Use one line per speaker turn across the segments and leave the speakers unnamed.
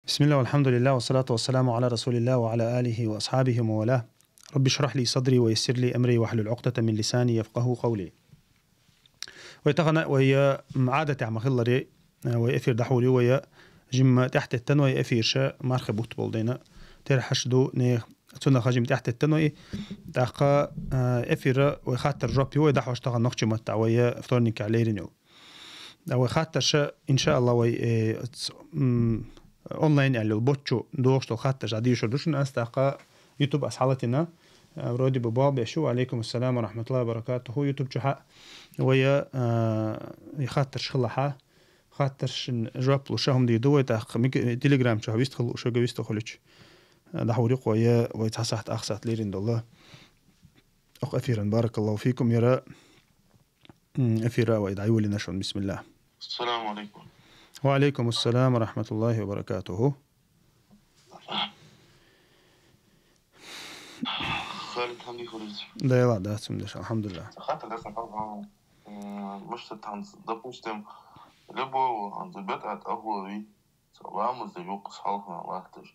بسم الله والحمد لله والصلاة والسلام على رسول الله وعلى آله وأصحابه ومن والاه. رب اشرح لي صدري ويسر لي أمري واحلل عقدة من لساني يفقه قولي. ويتغنى وهي عادة عم خلري ويأثير دحولي ويا جم تحت التنوي يأثير شا مرخبوت بولدينا ترحشدو نه تنا خجم تحت التنوي دقة أثير ويخاطر ربي ويدحو اشتغل نقش متع ويا افترنك عليرينو. ويخاطر شا إن شاء الله وي اونلاين اللي البوتشو دوشتو خاطر جادي شدوشن استاقا يوتيوب اصحابتنا رودي بباب يشو عليكم السلام ورحمه الله وبركاته. يوتيوب جحا ويا يخاطر شخلها خاطر جواب لو شهم دي دو تاق تليجرام شو بيستخلو شو بيستخلوش دحوري قويا ويتصحت اخسات ليرين الله اخ اثيرا بارك الله فيكم يرى اثيرا ويدعوا لنا شون. بسم الله.
السلام عليكم.
وعليكم السلام ورحمة الله وبركاته.
خالد حمدي خالد.
Да, الحمد لله.
خاطر لازم طبعا مش تتعنس допустим любого анзабет أهوي سواء مزدوج صحافة وقتش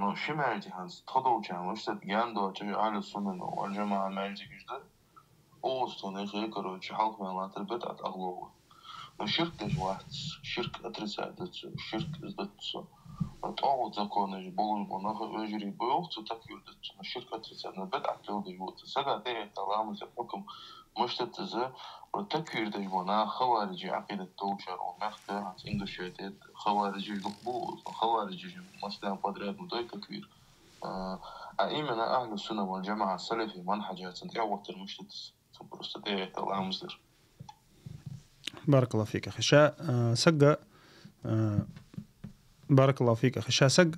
но شو مالتي هانس تخدو كان مش تتجاندو تبي على السنة والجماعة مالتي كذا أوستون شيء كرو صحافة ما تربت أهوي شرك واحد شرك أترسات شرك إزدت طاوع законы более много вежери был то так юрдит شرك أترسات نبدأ أكلود يوت سجى ده طالما زحكم مش تتزا وتك يرد يبونا خوارج عقيدة توشر ومخته إنجليش يتد خوارج يقبول خوارج مثلا قدرات مدوي تكوير أئمنا أهل السنة والجماعة السلفي منهجات سنتعوض المشتت سبرستة طالما مصدر.
بارك الله فيك أخي شا سجى بارك الله فيك أخي شا سج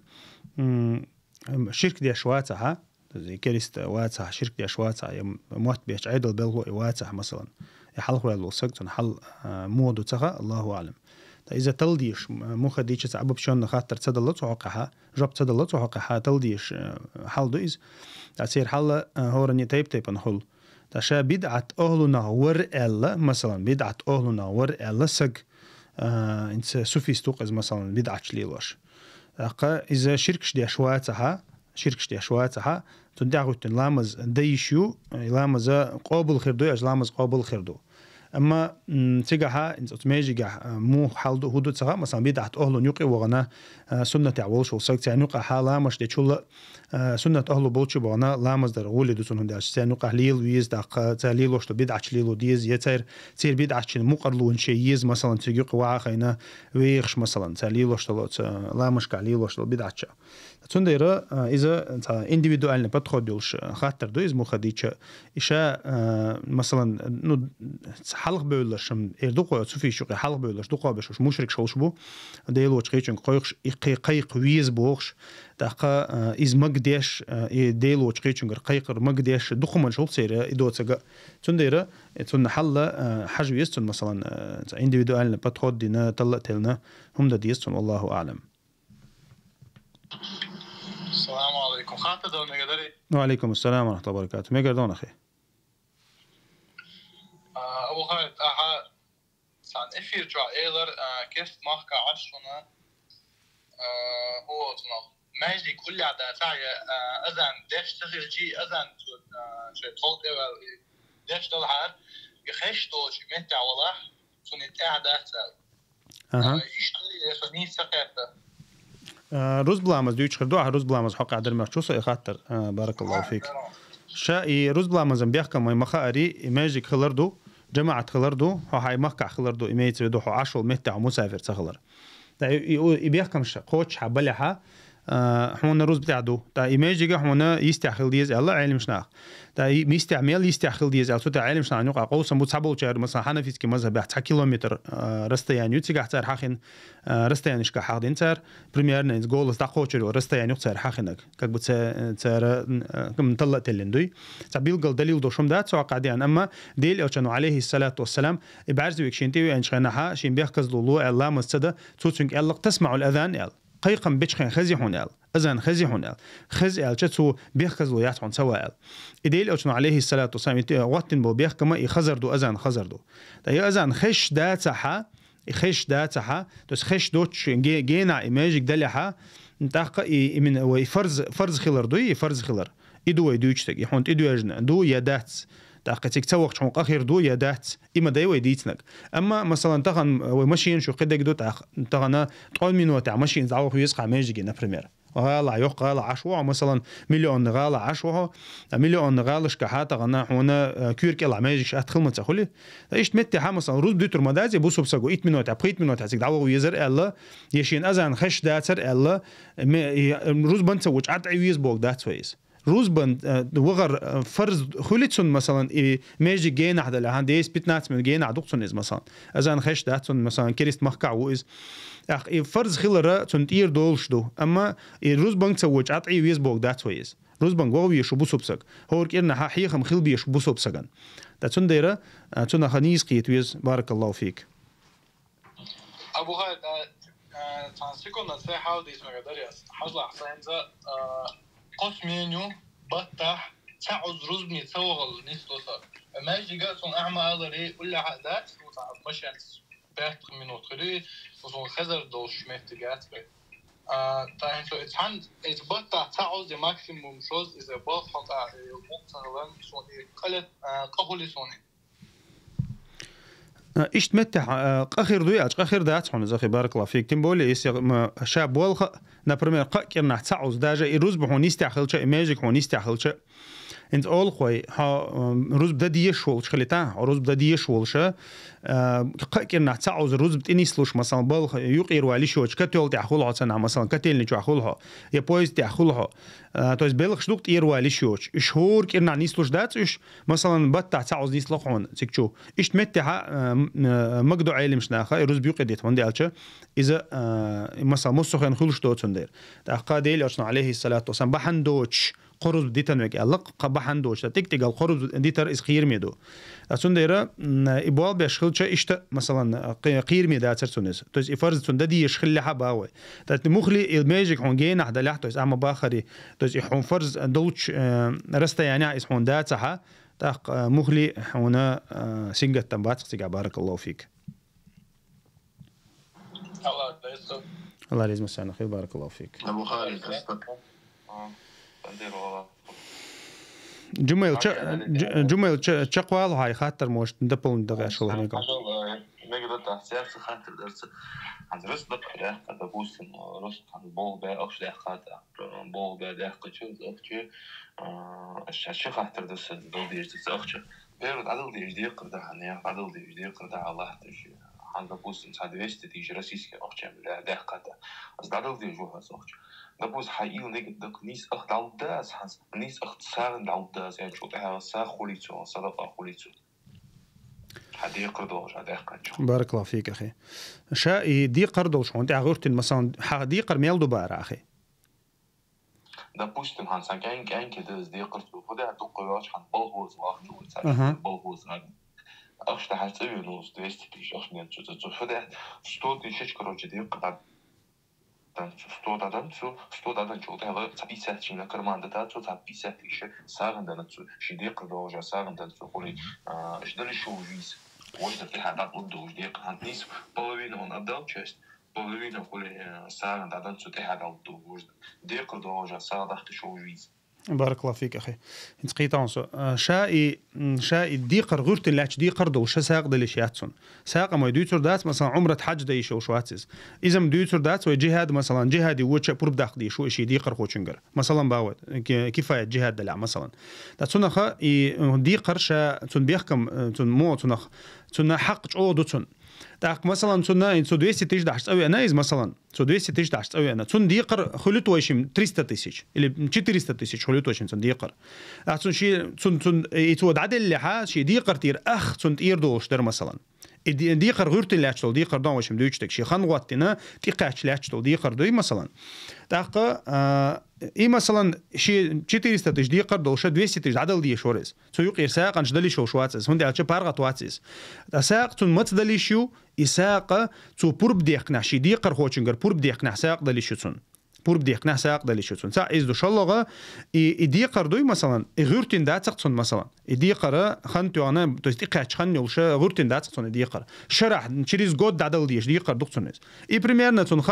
شركة دي أشواتها زي كريست واتها شركة دي أشواتها موت بيش عيد البلغو واتها مثلا يحلق ولا سج تنحل مودو تها الله أعلم. إذا تلديش مخديش تعبب شون خاطر تدلت وحقها جاب تدلت وحقها تلديش حل دويز تصير حل هورني تيب نحل تشا بدعة أهلنا ورئلا مثلا بدعة أهلنا ورئلا سج إنت سوفيستوق إذا مثلا بدعة شليلوش إذا شركش دي أشواتها تدعوت لامز ديشيو لامز قابل خردو لامز قابل خردو أما تجاها إنت تميجي مو حال هدو تسا مثلا بدعة أهل نيقي وغنا سنة عولش وسق تعنقة حالا مش دشول سنة أهل بولش وغنا لامز در غول دوتون هنداش تعنقة ليل ويز دق تليلوش بدعة ليلو ديز يتير بدعة مقرلون شيء مثلا تيجي قواعة خينا ويخش مثلا تليلوش تلوت لامش كليلوش بدعة تندير إذا أنت إنديفيدوالنا بتخديلش خاطر دو إزمو خديتش إشاء مثلا نو حلق بيولش إردوقو تسوفي شو حلق بيولش دوقو بشوش مشرك شوش بو ديلوش قيتشن قيقش قيق ويز بوخش دقا إز مقديش ديلوش قيتشن قيقر مقديش دوقو من شول سير إدو تسقى تندير تن حل حجويز تن مثلا إنديفيدوالنا بتخدينا طلقتلنا هم دا ديستون والله أعلم.
السلام عليكم خاطر دون قدري.
وعليكم السلام ورحمة الله وبركاته. ما قردون أخي؟
أبو خالد سان إفير جوا إيلر كيف ماخك عشرنا هو تنو ماجي كل عدا تعي أذن دش تغير جي أذن شيء طلق دش دلعار يخش توش متع والله سنت أعدا أحسن. يشتري يسوني سقيته.
روز بلامز دويتش خردوها روز بلامز حق عدل مرشوسة خاطر بارك الله فيك. شاي روز بلامز بيحكم ما مخاري ماجيك خلردو جماعة خلردو هاي مقع خلردو إميت بدو عشر متع مسافر تخلر. يبيحكم قوتش حبلها حونا روز بتاعدو تا إيماجيجا حونا يستعخل ديز الله علم شناخ تا يستعمل يستعخل ديز أو تا علم شناخ نقع قوس متصابو تشار مثلا حنفيس كمذهب بحت كيلومتر رستيان يتسقى تار حاخن رستيان إشكا حاخدين تار بريمير نيز جولس دقوتشرو رستيان يقصر حاخنك كك بتس تار كم طلع تلندوي تبيل قل دليل دوشم دات سواء قاعدين أما ديل أو كانوا عليه الصلاة والسلام بعرض ويكشنتي وإنشغناها شين بيحكز لولو الله مستدا توتشنك الله تسمعوا الأذان قيقا بيتشخين خزيحون ال أذان خزيحون ال خزي ال جتسو بيخكزلو ياتون سواء إديل أوتشن عليه الصلاة والسلام وقتن بو بيخكما يخزردو أذان خزردو دا يا أذان خش دا تحا خش داتها توس خش دوتش جينا إيماجيك دلها نتاق من ويفرز خلر دوي يفرز خلر إدو يدويشتك يحونت إدو يجنا دو يدات تاقتك تسوق شون آخر دو يدات إما داي ويديتنك أما مثلا تغن وماشين شو قدك دو تغنا تقول منو تاع ماشين زعوق يسقع ماجيك نبريمير غالا يوق غالا عشوة مثلا مليون غالا عشوة مليون غالش كحاتا غنا هنا كيرك يلا ماجيك أدخل ما تقولي إيش متى ها مثلا روز ديتر مدازي بوسو بسقو 8 منوت بقيت منوت هسك دعوة ويزر إلا يشين أذان خش داتر إلا روز بنتسوج عيوز بوك دات ويز روز بند وغر فرز خليتسون مثلا ماجيك جين هذا اللي عنديس بيتنات من جين عدوقسون إز مثلا أذان خش داتسون مثلا كريست مخكع وإز فرز خلرة تنتير دولش دو أما روز بنك تسوج عطعي ويز بوك دات ويز روز بنك وهو يشبو سبسك هو كيرنا حقيقة مخيل بيشبو سبسكن دا تنديرة تنا خنيس قيت ويز بارك الله فيك
أبو هاد تنسيكم نصيحة وديس مقدرياس حصل أحسن ذا قص مينيو بطح تعوز روز بني تسوغل نيستوسا ما يجي قاسون أعمى هذا ليه ولا عقدات وتعب مشانس بيت منو تخلي وصون خزر دوش مفتقات بي تاين سو اتحن اتبطع تعوز ماكسيموم شوز إذا بطحط مقتنظن صون قلت قهولي صوني
إيش تمتح آخر دوياج آخر دات حون زخي بارك الله فيك تنبولي يسير شاب والخ نبرمير قاكرنا تعوز داجة يروز بحون يستعخل شيء ماجيك حون يستعخل شيء انت اول خوي ها روز بدي يشول خليتا روز بدي يشول شا كنا تعوز روز بتني سلوش مثلا بال يقير والي شو كتول تاخذها سنه مثلا كتل نجو اخذها يا بويز تاخذها توز بلغ شدوق تير والي شو شهور كنا نيسلوش دات ايش مثلا بتاع تعوز يسلخون تكشو ايش متها مقدو عالم شناخه روز بيقديت وندي الچ اذا مثلا مسخن خلش دوت سندير تاقاديل اشنا عليه الصلاه والسلام بحندوش قرز ديتن وك ألق قبحندوش تكتيك القرز ديتر إس خير ميدو أصنديرة إبوال بيشخل شيء إشت مثلا قير ميدا ترسونس توز إفرز تندي يشخل لها باوي تات مخلي الماجيك هون جينا حدا لح توز أما باخري توز يحون فرز دولش رستا يعني إسحون داتها تاق مخلي هنا سينجة تنبات سيجا بارك الله فيك الله يرزق مسانا خير بارك الله فيك
أبو خالد
جمل شقوال هاي خاطر موش ندبل ندغ شغل هناك
نقدر تحسير خاطر درس عند رس دقة قد بوس رس عند بول بير أخش ده خاطر بول بير ده قد شو أخش الشيء خاطر درس دول ديج درس أخش بيرد عدل ديج دي قرده هنيا عدل ديج دي قرده الله تجي عند بوس مساعد ويست ديج رسيس أخش ده قاطع أصل عدل ديج جوها أخش دبوس حقيقي نيجي دك نيس أخد عوداس حنس نيس أخد سارن عوداس يعني شو تها ساخوليتو صدق أخوليتو حد يقردوش هذا يحكي
بارك الله فيك أخي شاء دي قردوش هون تعغرت مثلا دي قرميل دوباره أخي
دبوس تم حنس كان كده دي قردو فده دقيقة حن بالهوز واحد بالهوز هذا أخش تحت أيونوس دوستيش أخش نيجي فده ستودي شيء كروجي دي قطع студадан чултава цаписатчина кармандата цо цаписатише сагандана цо шиди qrdojа сагандана цо холи ждали шоуис вот это хадат удуж де хантнис половину он отдал часть половину холи сагандана цо те хадал удуж де qrdojа сагадахт шоуис
بارك الله فيك أخي أنت قيتانسو شاء ديقر غرت اللاتش ديقر دو شا ساق دليش ياتسون ساق ما يدوتر دات مثلا عمرة حج دايش أو شواتز إذا مدوتر دات وجهاد مثلا جهادي وجه برب داخ دي شو إشي ديقر خوشنجر مثلا باود كفاية جهاد دلع مثلا داتسون خا ديقر شا تون بيحكم تون مو تون حق أو دوتون تاق مثلا تون 210 تسوي أنا إذا مثلا 210 تسوي أنا تون ديقر خلوت ويشم 300,000 اللي 400,000 خلوت ويشم تون ديقر تون شيء تون يتود عدل اللي ها شيء ديقر تير تون تير دوش در مثلا ديقر غيرت اللي أشتغل ديقر دون ويشم دويشتك شيء خان وقتنا تيقاش اللي أشتغل ديقر دوي مثلا تاق إيه مثلا شيء 400 ديقر دوش 200 عدل دي شورز سو يقير ساق أنش دلي شواتس هندي على شيء بارغت واتس ساق تون مت دلي شو إساق تو برب ديقنا شي ديقر خوشنجر برب ديقنا ساق دلي شتون بور بديق نه ساق دلی شون سا از دو شلغه ایدی قردوی مثلا غورتین داتقصون مثلا ایدی قره خنتو انا تو استی قاچ خن یوش غورتین داتقصون ایدی قره شرح چریز گود دادل دیش دی قردقصون ای примерно تون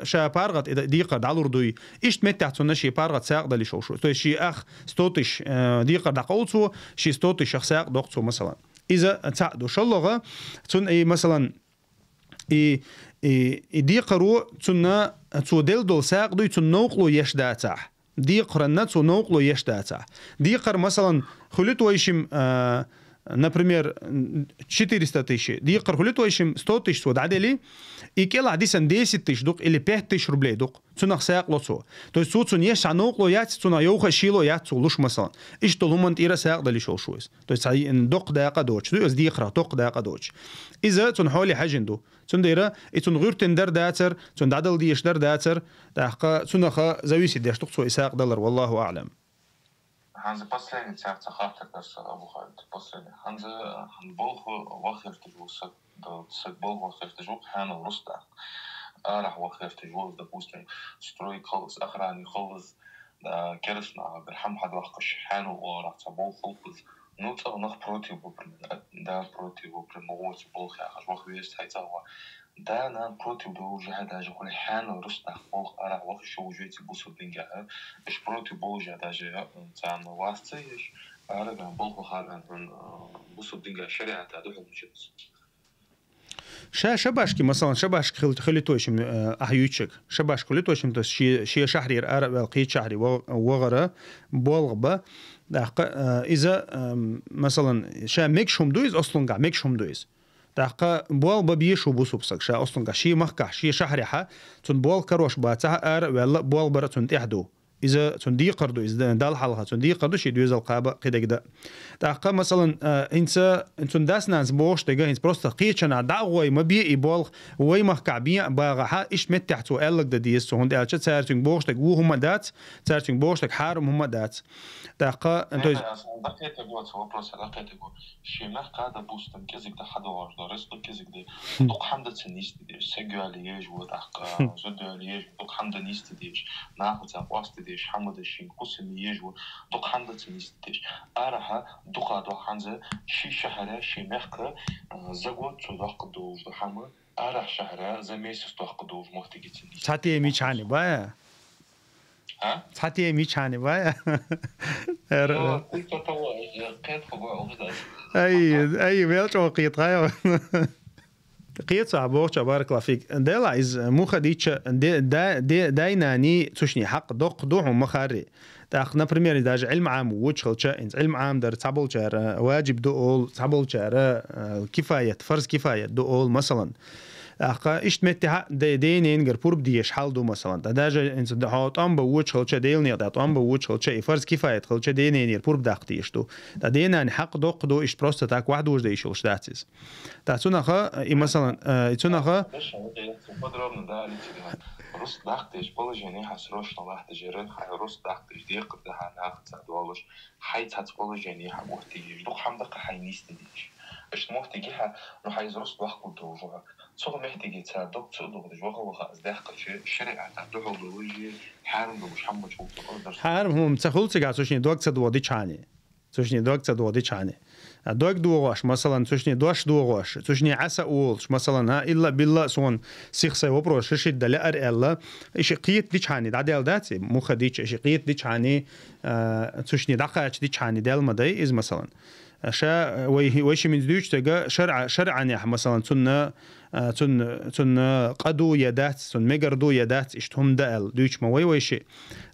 شا بارغت دی قرد علوردوی اشت متعتون شي بارغت ساق دلی شو تو شي اخ ستوتش دی قرد قولصو شي ستوتش شخ ساق دقصو مثلا اذا تعدو شلغه تون اي مثلا دي قرو تنا تو دل دول ساق دوي تن نوقلو يش داتا دي قرنا تو نوقلو يش داتا دي قر مثلا خليتو يشم например 400 тысяч دي قر خليتو يشم 100 тысяч سود عدلي يكيل عديسن 10 тысяч دوق или 5 тысяч рублей دوق تنا ساق لوتو то есть су يش نوقلو يات تنا يوخ شيلو يات لوش مثلا ايش طلومنت ايرا ساق دلي شويس то есть دوق دقه دوش دو دي قرا دوق دقه دوش اذا تن حولي حجندو تون ديرا اتون غيرتن در داتر تون دادل ديش در داتر داقا تونخا زويسي ديش تقصو إساق دولار والله أعلم.
Hanze последний царь цахартак дас Абу Халид последний. Hanze болху вахертижу сак болху вахертижу хана руста. Арах вахертижу, допустим, строй خلص أخراني خلص كرسنا برحم حد وقش حانو ورح تبول خلص. نوتا نخ بروتي بوبرن دا بروتي بوبرن موت بولخ اخش وخ ويست هاي تاوا دا نان بروتي دو جهد اجي كل حان رستا بولخ ارا وخ شو جيتي بوسو دينجا اش بروتي بولجا دا جي تاع واستيش ارا بولخ خالن بوسو دينجا شريعه تاع دو مشيت
شباشكي مثلا شباشك خليتوشم احيوتشك شباشك خليتوشم تو شي شهري ارا قيت شهري وغره بولغبه إذا مثلا شا ميكشوم دويز أصلاً قا ميكشوم دويز دقة بول ببيشو بوسوبسك شا أصلاً قا شي مخكح شي شهريحة تون بول كروش باتها ولا بول برا تون تحدو إذا تون دي قردو إذا دال حلقة تون دي قردو شي دويز القابة قيدا كده دقة مثلا إنسا تون داس ناس بوش تجا إنس بروستا قيتشنا دعوة ما بيئي بول وي مخكع بيئ باغها إيش متحتو ألق ديس سو هندي أشت سارتين بوش تج وو هم دات سارتين بوش تج حارم هم دات دقة أنتو
دقيقة جوات вопрос دقيقة جو شي ما قاعدة بوستم كذا كده حدا واش درس كذا كده دوق حمد تنيست ديش سجواليج ودقة زدواليج دوق حمد نيست ديش ناخذ تقواست ديش حمد الشين قسميج ودوق حمد تنيست ديش أراها دوق حنزة شي شهرة شي مخك زجوت تدق دوج حمد أراه شهرة زميس تدق دوج مختجي تنيست
ساتي ميشاني بايا ساتي ميشاني بايا اي بيلش وقيت غاية قيت صعبوش بارك الله فيك ديلا از مو خديتش دايناني تشني حق دوق دوح مخاري تاخ نبريمير داج علم عام وجهلچا انت علم عام در تعبل جار واجب دول تعبل جار كفايه فرض كفايه دول مثلا اخا ايش متها دينين غير بور بديش حال دو مثلا داج انت دحوت ام بوجهلچا ديلني دات ام بوجهلچا فرض كفايه خلچا دينين بور بداختيش دو دينان حق دوق دو ايش بروست تاك واحد وجد ايش داتس تاعتونخا مثلا يتونخا
подробно да рус дахтеш положение хасрош нахтежерен рус дахтеш декр да нахт долош хай цац положение хамохтиги дух хамдак хайнистидиш اش محتاجي روح عايز رصد واحد وجوهك صوغ محتاجي تصدق تصدق وجوهك ازدحق الشريعه تدعو بوجه حارم مش حمد شوف
حارم هم تخلص قاعد سوشني دوك تدودي چاني سوشني دوك تدودي چاني دوك دوغاش مثلا سوشني دوش دوغاش سوشني عسى اولش مثلا الا بالله سون سيخسي وبروش شد لا ار الا ايش قيت دي چاني دادل داتي مو خديش ايش قيت دي چاني سوشني دقاش دي چاني دل مدي از مثلا شا ويش من دوش تجا شرعا يا مثلا تن قدو يدات تن مجردو يدات اشتهم دال دوش ما ويش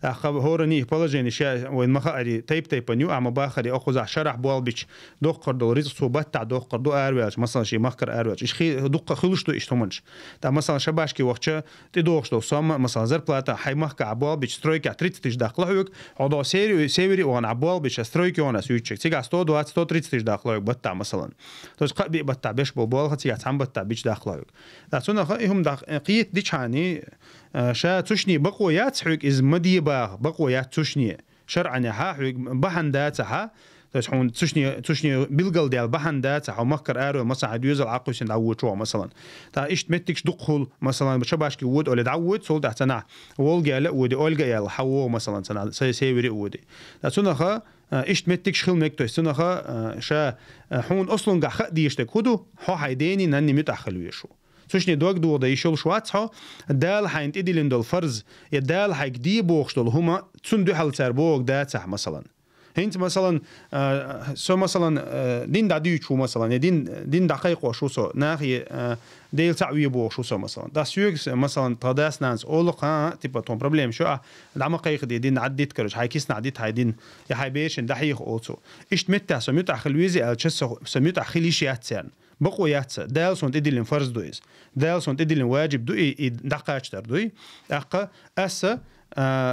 أخب هورني بلجني شا وين مخاري تيب نيو عم باخري أخذ شرح بوالبيش دقر دو ريز صوبات تاع دقر دو أروج مثلا شيء مخكر أروج إيش خي دقة خلوش دو اشتهمنش تا مثلا شباشكي وقتش تدوخش دو سام مثلا زر بلاتا حي مخك عبوالبيش سترويك عتريتش داخلهوك عضو سيري وان عبوالبيش سترويك وانا سويتشك تيجا 120 داخلهوك بتاع مثلا توش قبي بتاع بيش بوال خطي عم بتاع بيش داخلهوك لاتونا خيهم قيت دي چاني شا تشني بقويات حق از مدي باغ بقويات تشني شرعا ها حق بهنداتها تاش حون تشني بيلقل ديال بحن دات أو مكر أرو مثلا عديوز العقل سين دعوت شو مثلا تا إيش متكش دخل مثلا بشباش كي ود ولا دعوت سول تحتنا والجا لا ودي أولجا يا الحو مثلا سنة سيوري ودي تسونا خا إيش متكش خل مكتو سنة خا شا حون أصلا قا خدي يشتك هدو حو حيديني نني متأخلوا يشو سوشني دوق دو ده يشول شواتها دال حين تدي لندول فرز يدال حيك دي بوخشتول هما تسون دو حال تربوك داتح مثلا هنت مثلا سو مثلا دين داديو شو مثلا دين دقيق وشو سو ناخي ديل تعوي بوخ شو سو مثلا دا سيوكس مثلا تداس ناس اولق تبقى تون بروبليم شو دعم قيق دين عديت كرج هاي كيس نعديت هاي دين يا هاي بيش دحيق اوتو ايش متى سميت اخلويزي الچس سميت اخليشيات سان بقويات دال سون تدي لين فرض دويز دال سون تدي لين واجب دو دقاچتر دوي اق اس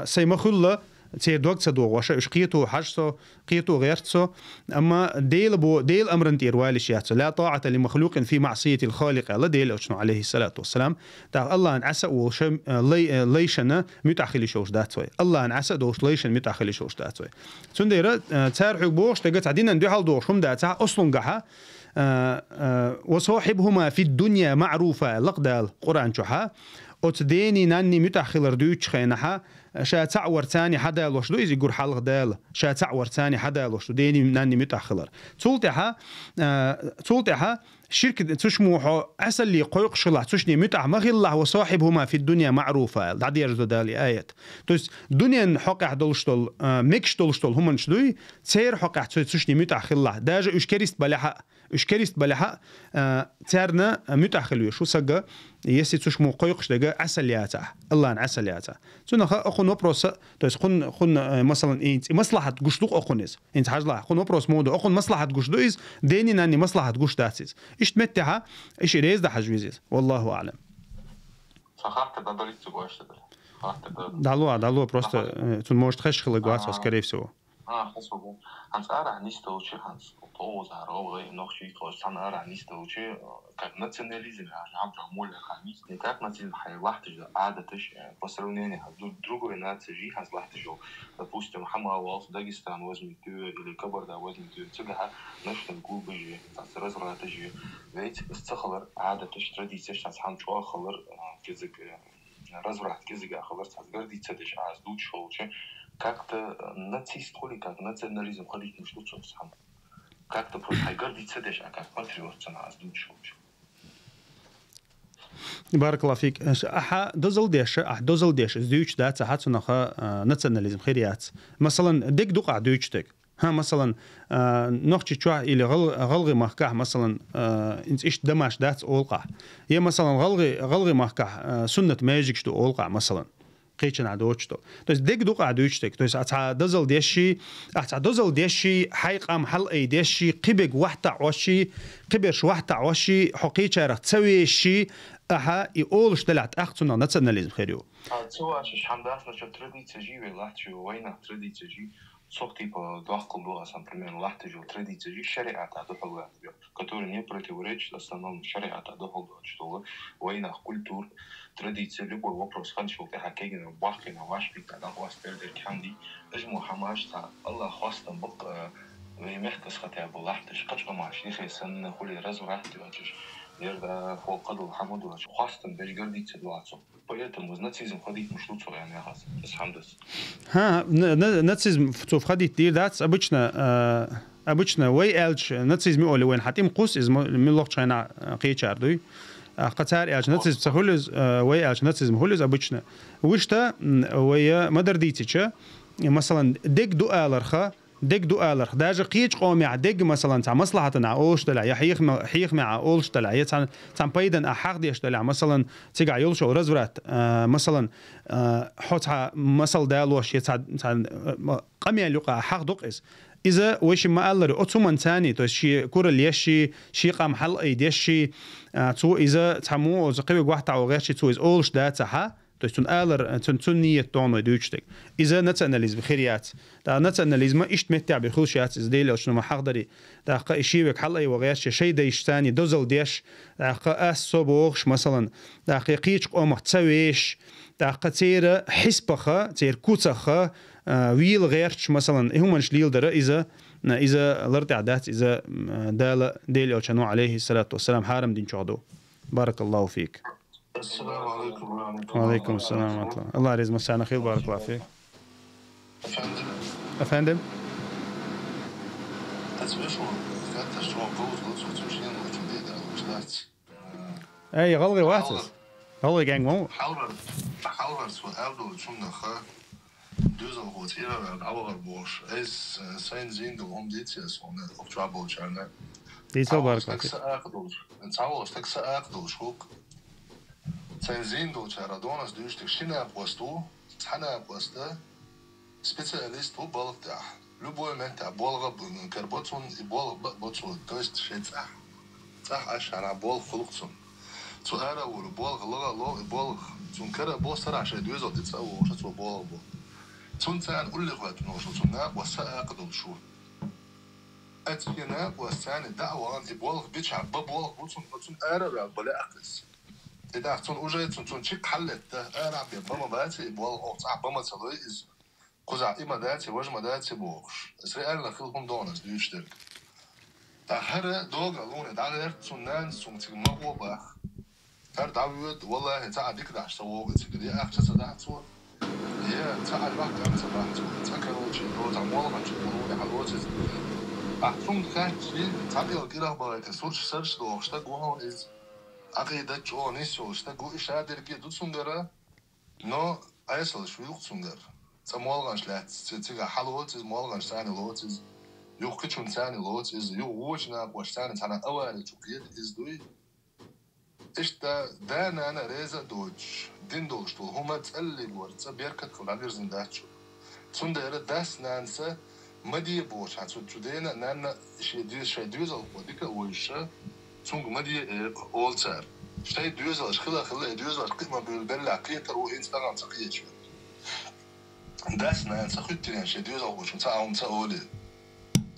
سيمخل تي دوغ تصدوغ واش قيتو حاجتو قيتو غيرتو اما ديل امرن تير والشيات لا طاعه لمخلوق في معصيه الخالق الله ديل شنو عليه الصلاه والسلام تا الله ان عسى وشم ليشنا متاخلي شوش داتوي الله ان عسى دوش ليشن متاخلي شوش داتوي تندير تارحو بوش تقت عدينا ندو حال دوش هم داتا اصلا قحا وصاحبهما في الدنيا معروفه لقدال قران شحا أتديني ناني متأخر دوتش خينها شا تعور ثاني حدا لوش دو يقول حلق دال شا تعور ثاني حدا لوش ديني ناني متأخر تولتها شركة تشموحو أسل لي قيق شلح تشني متأخر الله وصاحبهما في الدنيا معروفة دعدي يرزو دالي آيات توس دنيا حقع دولشتول مكش دولشتول هم نشدوي تسير حقع تشني متأخر الله داجة اشكريست بلحق تارنا متأخر شو سجى يسي تشمو قيقش دقة عسلياته الله عن عسلياته تنا أخون وبروس توس خون مثلا إنت مصلحة قشدوق أخونيز إنت حاجة لا خون وبروس مودو أخون مصلحة قشدويز ديني ناني مصلحة قشداتيز إيش تمتها إيش ريز ده حجويزيز والله أعلم
صحات بدري تقوش
دالو بروست تون مش تخش خلق واتس أسكريف سو
خصو هنس أرى نيستوشي هنس طوز عراوي نخشي كوش أنا أرى نيستوشي как национализм عم جمول خميس نكاك ناتизм حيلاحتج عادتش посравнение другой нации жи حيلاحتج допустим Хамаус Дагестан возьмет или Кабарда возьмет تجاه نفس نقول بيجي تأثير راتجي ведь استخلر عادتش تрадиция شاس حم شو خلر كذا разрат كذا خلر تزغردي تدش عز دوت شوشة как-то нацист холи как национализм ходить не что сам как-то просто хайгардить تدش а как патриот на عز دوت شوشة
بارك الله فيك أح دوزل ديش زيوش دات حتى نخا ناتسناليزم خيريات مثلا ديك دوقع دويشتك ها مثلا نخشي شوح إلى غلغي محكاه مثلا إنت إيش دماش دات أولقع يا مثلا غلغي محكاه سنة ماجيك شتو أولقع مثلا قيتشن عدوشتو توس ديك دوقع دويشتك توس أتع دوزل ديشي حيق أم حل أي ديشي قبق وحتع وشي قبرش وحتع وشي حقيقة رح تسوي شي أها يقولش طلعت أختنا ناتسناليزم خيريو
سواء حمداس نشوف تراديция живе лахчу война традиция жи сок типа двахкл было например лахтежу традиция жи шариата дохолга который не противоречит основному шариата дохолга что война культур традиция любой вопрос ханчил ты хакеген бахкена ваш пита вас пердер канди اجمو حماش تا الله خواستم بق ويمحكس خطيب لахтеж قچ ماش نخي سن خلي رز راحتي واجش يردا فوق قدو حمود واجش خواستم بجرديت دواتو поэтому нацизм ходить не шлюцо я не раз схамдас
ها ناتسيزم في خدي دير داتس обычно وي الج ناتسيزم يقول وين حتيم قوس از من لوق تشاينا قيچاردوي قطار الج ناتسيزم سهولز وي الج ناتسيزم هولز обычно وشتا ويا مدرديتيچ مثلا ديك دو الرخه ديك دو الرخ داج قيچ قومي ديك مثلا تاع مصلحتنا اوش تلع يحيخ مع اولش تلع يتان بايدن احق ديش تلع مثلا تيغا يولشو رزورات مثلا حوتها مثل دالوش يتع قمي لقى حق دقس اذا وش ما الله اوتومان ثاني تو شي كور ليشي شي قام حل اي ديشي تو اذا تمو زقيق واحد او غير شي تو از اولش داتا то есть он алер تنية تونو دوتشتك إذا نتأناليزم خيريات دا نتأناليزم إيش تمتع بخلشيات إزديل أو شنو ما حقدري دا قا إشيبك حلقي وغيرش شيء دايش ثاني دوزل ديش دا قا أس صبوغش مثلا دا قيقيش قوم تسويش تير حسبخة تير كوتسخة ويل غيرش مثلا هم مش ليل در إذا لرت عادات إذا ديل أو عليه الصلاة والسلام حارم دين شعدو. بارك الله فيك.
السلام عليكم ورحمة الله.
وعليكم السلام ورحمة الله. الله يرزق مسانا خير. بارك الله فيك. أفندم. أي غلغي واحد. غلغي جانج مو.
حاول سؤال دو شون خا. دوز الغوتيرة الأول بوش. إيش سين زين دو هم ديتيس هون أكترابو جانا.
ديتو بارك الله فيك.
نتعاول استكسا أقدر شوك. سين زين دو جارا دونس دوش تكشينا بوستو. تحنا بوستا. سبيشاليست هو بالتاع. любой момент болга карботсон и болг ботсон то есть шеца ашара болг хулцсон цуара ур болг лога лог болг цун кара босара ше дуезо тцау шо болг цун цан улли хват но шо цуна وساقد شو اتكنا وسان دعوه ان болг بيتش болг بوتсон цун ара بلا اقص اذا цун уже цун чик حلت ара بما باتي болг او صعب بما تصلي قزع إما داتي وجمع داتي بوغش إسرائيل لخلهم دونس ديشترك تأخر دوغ ألوني دعغير تسنان سنتك مغو باخ تار دعويد والله تعا ديك دعش سووغ تكدي أخشى سدعتو يا تعا الباق دعم سباحتو تكروشي روزع مولغن شكروني حلوتي أحسن دخاتي تعبير الكيرا بايك سورش سرش دوغش تقوهون إز عقيدة جو نيسيو شتقو إشادر كي دوتسنگرا نو أيسل شويوغ تسنگر Молган шлят, тига халот из молган штани лот из юхкичун тани лот из юучна боштани тана авали чукиет из дуй. Ишта дана ана реза доч дин долштул хума тsalli борца беркат кулагер зиндачу. Цундера дас нанса мадие боч хацу чудена нанна шедюзал бодика ойша цунг мадие олцар. Штай дюзал шхила дюзал قيمة بالبلع قيتر وإنستغرام سقيتشو. داس نان سخوتين شي دوزو وش نتاعهم تاولي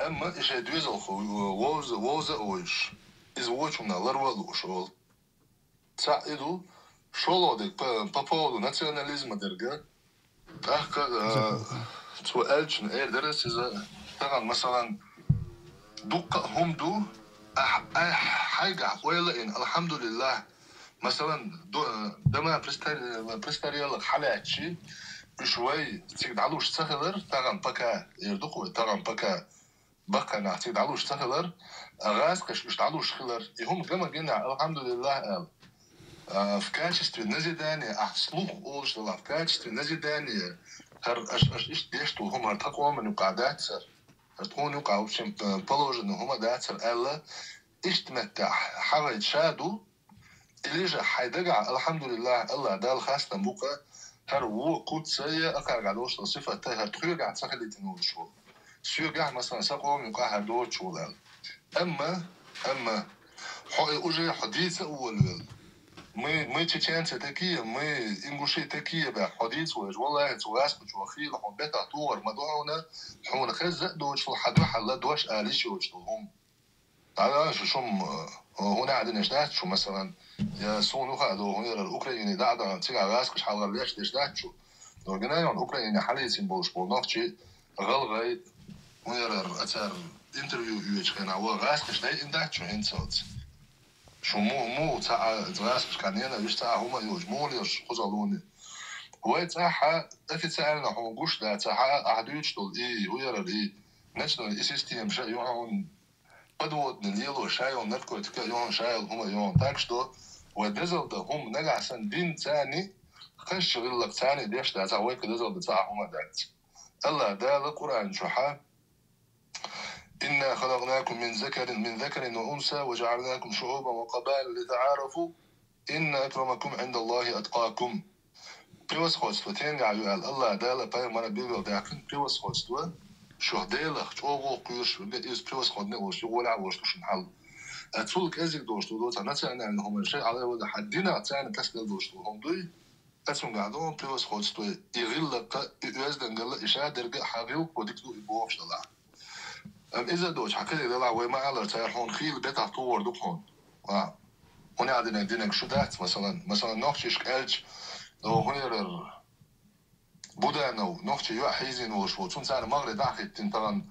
اما شي دوزو ووز اوش из вочуна ларвалу шол ца иду шолодик по поводу национализма дерга так تو элчин эрдерес из طبعا مثلا دق هم دو حاجه ولا ان الحمد لله مثلا دما بريستاريال حالاتشي بشوي تقدعلوش تخلر تغن بكا يردقو تغن بكا بكا نع تقدعلوش تخلر أغاز قش تعلوش خلر يهم جمع جنا الحمد لله في كاتشتري نزيداني أحصلوه أولش الله في كاتشتري نزيداني هر إيش ديشتو هم هرتقوا من يقعدات سر هرتقون يقعوا بشم بلوج إنه هم دات سر ألا إيش تمتع حاول شادو اللي جا حيدقع الحمد لله الله دال خاصة بوكا هر هو كود سيء أقرأ علوش الصفة تها تخيل قاعد سخلي تنوشوا سيو قاعد مثلا سقوم يقع هدوت شغلان أما حق أجي حديث أول ما تشين تكية ما إنجوشي تكية بحديث وج والله تواس بتوخيل حن بيتا طور مدوعنا حون خز دوش في الحدو حلا دوش آليش وجتهم تعال شو هنا عندنا شنات شو مثلا يا سونو خادو هنا الأوكراني دعنا تيجي على راسك حاول ليش شنات شو لو جينا يوم الأوكراني حاليا سيمبولش بولناخشي غلغي هنا أثر انترفيو يوش كنا هو راسك شنات إندات شو إنسات شو مو تاع راسك كان هنا يش تاع هما يوش موليش خزالوني هو تاعها أكتسألنا هم جوش ده تاعها أحدوش دول إيه ويرى إيه national system شيء يوم подвод нело шайл наркотика يوم شايل هم يوم так что ودزل ده هم نجح سن دين ثاني خش غلق ثاني ديش ده تعوي كدزل بتاعهم دات الله ده القرآن شحا إنا خلقناكم من ذكر وأنثى وجعلناكم شعوبا وقبائل لتعارفوا إن أكرمكم عند الله أتقاكم بيوس خوستين يا الله ده لا باي مرة بيقول ده كن بيوس خوستوا شو هديلك شو قيش إز بيوس خدنا وش ولا وش شو نحل أتولك أزيك دوشتو دوتا نتاعنا إنهم الشيء على وده حدنا تاعنا تسكل دوشتو هم دوي أتون قاعدون بيوس خوستوا يغلق يوزدن قال إشاعة درجة حقيقة وديكتو يبوش طلع إذا دوش حكيت إذا وما على تاعهم خيل بيت طور دكون هنا عندنا شو دات مثلا نقشش كالج لو غير بودانو نوختي يو حيزين وشو تون سعر مغري داخل تنتغن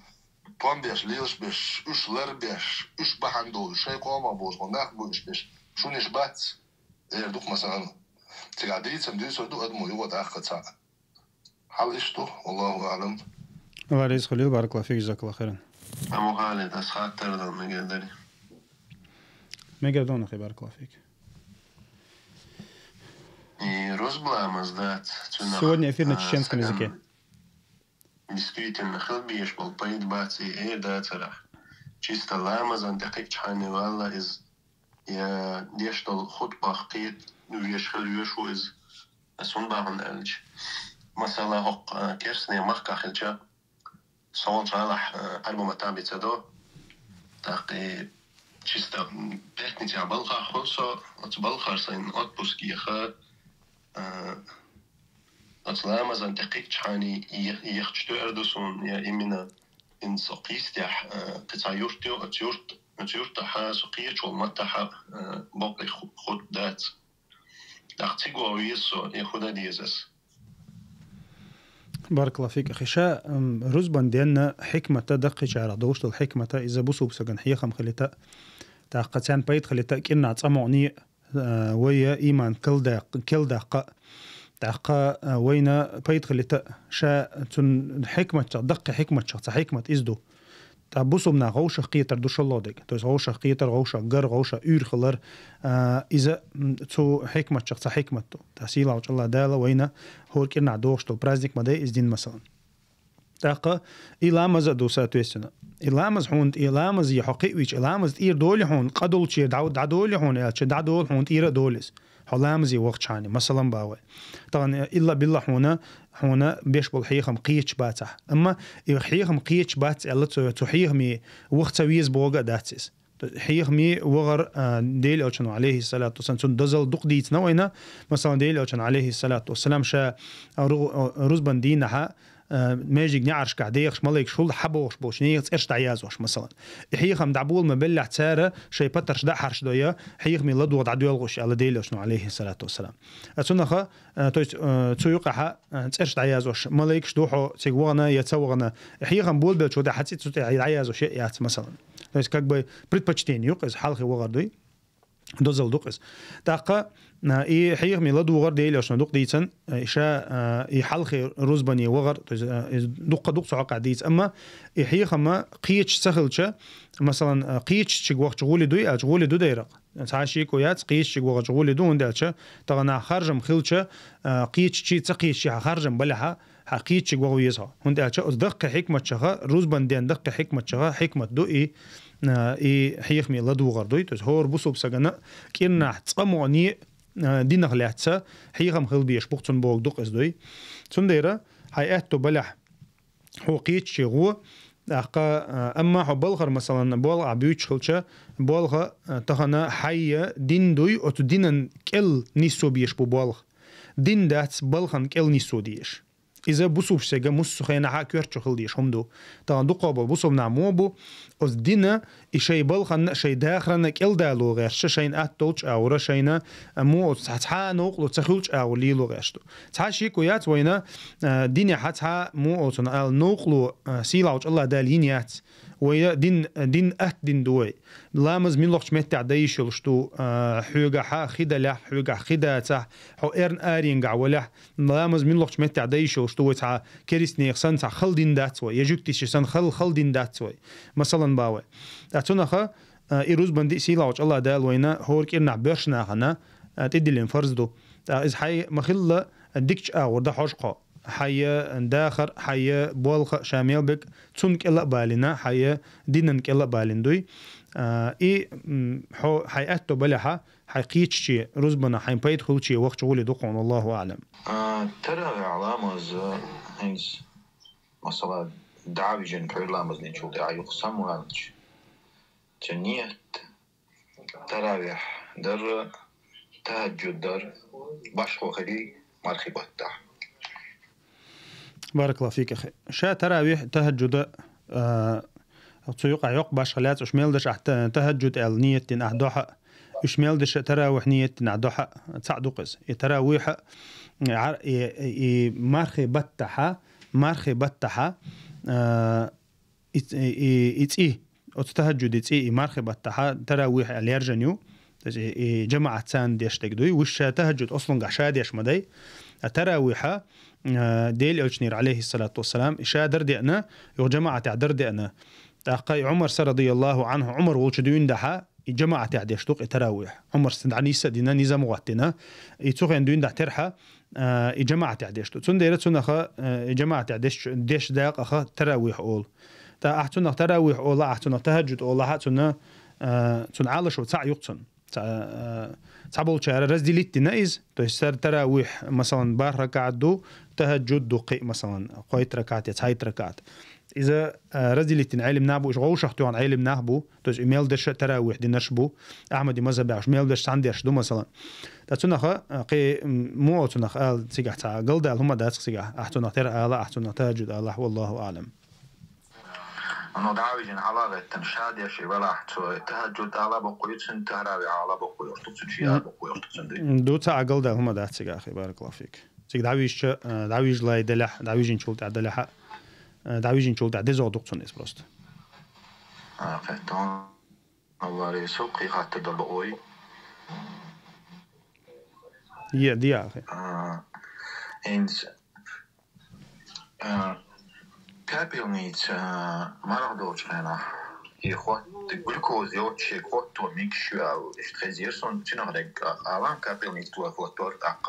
طوان بيش ليش بيش اش لر بيش اش بحندو شي قوما بوش وناخ بوش بيش شو نشبات دوك مثلا تقعدي تمدي سردو ادمو يو داخل ساعة حال اشتو والله اعلم.
الله يرزق خليل بارك الله فيك جزاك الله خيرا.
أبو خالد أسخات تردو مقدري
مقدرون أخي بارك الله فيك.
И розбламаз дат.
Сегодня эфир на чеченском языке.
Действительно, хелбиеш был поид баци датарах. Чисто ламазан дакик чхани валла из я дештал хутбах кит веш хелвешу из сунбахан элч. Масала хок керсни махка хелча. صون صالح قلبه متابع تدو تاقي чисто пятница балха хосо от балхарсын отпуск яха от ламазан тақик чхани яхчту эрдусон я именно ин сaqистях тцаюрту отюрт ха сaqiyat والمتح باقي خود دات تاقتيغو ويسو يخودا ديزس.
بارك الله فيك أخي. شا رزبان دينا حكمة دقيق على دوشت الحكمة إذا بوسو بسجن حيخم خليتا تاقتان بيت خليتا كنا تصمعني ويا إيمان كل دقة تاقا وينا بيت خليتا شا تن حكمة دقة حكمة شخص حكمة إزدو تابوسو بنا غوشة قيتر دوش الله ديك توز غوشة قيتر غوشة جر غوشة خلر إذا تو حكمة شخص حكمة تو تحصيل على الله دالة وينا هو كنا دوش تو برازنك مدى إزدين مثلا تاقا إلامز دوساتو يسنا إلامز هون إلامز يحقيقويش إلامز تير دولي هون قدول شير دعدولي هون يالش دعدول هون تير دوليس حلامزي وقت شاني مثلا باوي طبعا إلا بالله هنا بيش بالحيخم قيتش باتح أما حيخم قيتش بات الله تحيخمي وقت سويز بوغا داتسيس حيخمي وغر ديل أوشنو عليه الصلاة والسلام دزل دق ديت نوينا مثلا ديل أوشن عليه الصلاة والسلام شا رزبان دينها ماجيك نعرش كعديخش مالك شول حبوش بوش نيغت إرش تعيازوش مثلا حيخم دعبول ما بلع تسارة شي بطرش دا حرش دويا حيخمي لدو دعدو يلغوش على ديل أوشنو عليه الصلاة والسلام أتونخا تسويقها إرش تعيازوش مالك شدوحو تيغوانا يتسوغنا حيخم بول بلشو دا حتى تعيازوش يات مثلا то есть как бы предпочтение из халхи وغردوي دوزل دوقس تاقا и حيخمي لدو غر ديل أوشنو دوق ديتن إشا يحلخي روزباني وغر دوق سعق عديت أما حيخما قيتش سخلشة مثلا قيتش تشغوخ شغولي دوي شغولي دو دايرق تعاشي كويات قيتش شغوخ شغولي دو وندالشة تغنا خارجم خلشة قيتش تشي تقيتش خارجم بلها حقيقة شغوخ ويسها وندالشة دق حكمة شغا روزبان دين دق حكمة شغا حكمة دو إي حيخمي لدو غردوي تز هور بوسو بسجنا كنا تصموني دينا خلعتها حيخم خلبيش بوقتن بوق دوق إزدوي تنديرة حياتو بلح هو قيت شغو أقا أما حبالغر مثلا بالغ عبيوش خلشة بالغ تخنا حي دين دوي أو تدينن كل نيسو بيش ببالغ دين دات بالغن كل نيسو ديش إذا بوسوب سجى مسو خينا حاكيرت شغل ديش همدو طبعا دقابة بوسوب نعموبو أز دينا إشي بالخن شيء داخرنا كل دالو غيرش شيء أتوش أو رشينا مو تحا نقلو تخلش أو ليلو غيرشتو تحا شيء كويات وينا ديني حتى مو أو نقلو سيلاوش الله دالينيات ويا دين دين دوي لامز من لوقت متع دايش يلشتو حوجا ح خدا حوجا خدا تاع حو إرن آرين ولا لامز من لوقت متع دايش يلشتو تاع كريسني خسن تاع خل دين داتوي يجوكتيش سن خل دين داتوي مثلا باوي أتونخا إيروز بندي سيلاوش الله دال وينا هورك إرنا برشنا خنا تدلين فرزدو إز حي مخلة ديكش وردا حشقة حي داخر حي بالخ شامل بك تونك إلا بالنا حي دينك إلا بالندوي إي حو حياتو بلها حقيقتشي رزبنا حين بيت خلشي وقت شغولي دقون والله أعلم.
ترى علامز هنس مثلا دعوي جن علامز نشوف دعوي قسم وهالش تنيت تراويح در تهجد در باشخو خلي مالخي بطح.
بارك الله فيك أخي. شا تراويح تهجد تسويق عيق باش خلات وشميل دش تهجد النية تين أحدوها يشمل دش تراويح نية نعدوها تصعدوقز تراويح مارخي بتحا إيه التهجد إيه مارخي بتحا تراويح اليرجنيو جماعة سان ديش تقدوي وش تهجد أصلا قعشاد يش مدي تراويح ديل ألشنير عليه الصلاة والسلام إشاء دردئنا وجماعة دردئنا تاقي عمر رضي الله عنه عمر وشدوين دحا جماعة تعديشتوق تراويح عمر سندعنيسة دينا نظام وقتنا يتوغين دوين دح ترحى جماعة تعديشتوق تون ديرت سنخا جماعة تعديش داق أخا تراويح أول تا أحتنا تراويح أول أحتنا تهجد أول أحتنا تون عالش وتسع يقتن تعبول شعر رز ديليت نايز تيسر تراويح مثلا بار ركعت دو تهجد دقيق مثلا قويت ركعت يتحيت ركعت إذا رزيلت علم نابو إيش غوش أختو عن علم نابو توش إيميل دش تراويح دي نشبو أحمد مذهب عش إيميل دش عندي أشدو مثلا تتنخ قي مو تنخ آل سيجح تاع قلد هم داس سيجح أحتنا ترى آلا أحتنا تهجد الله والله أعلم.
أنا دعوي على التنشاد يا شيء ولا أحتو تهجد على بقيت سن تهراوي على بقيت أرتقص شيء بقيت أرتقص
دو تاع قلد هم داس سيجح أخي بارك الله فيك. سيج دعويش لا يدلح دعويجين شول تعدلها دعويجين شول تعدي زود دكتور ناس بروست.
فتان الله يسوق يخاط الضبوي.
دي أخي.
إنس كابيلنيت مرضوش هنا. يخوت الجلوكوز يوتشي خوت توميك شو أو إشتريزير صن تنهرك ألان كابيلنيت تو فوتور أق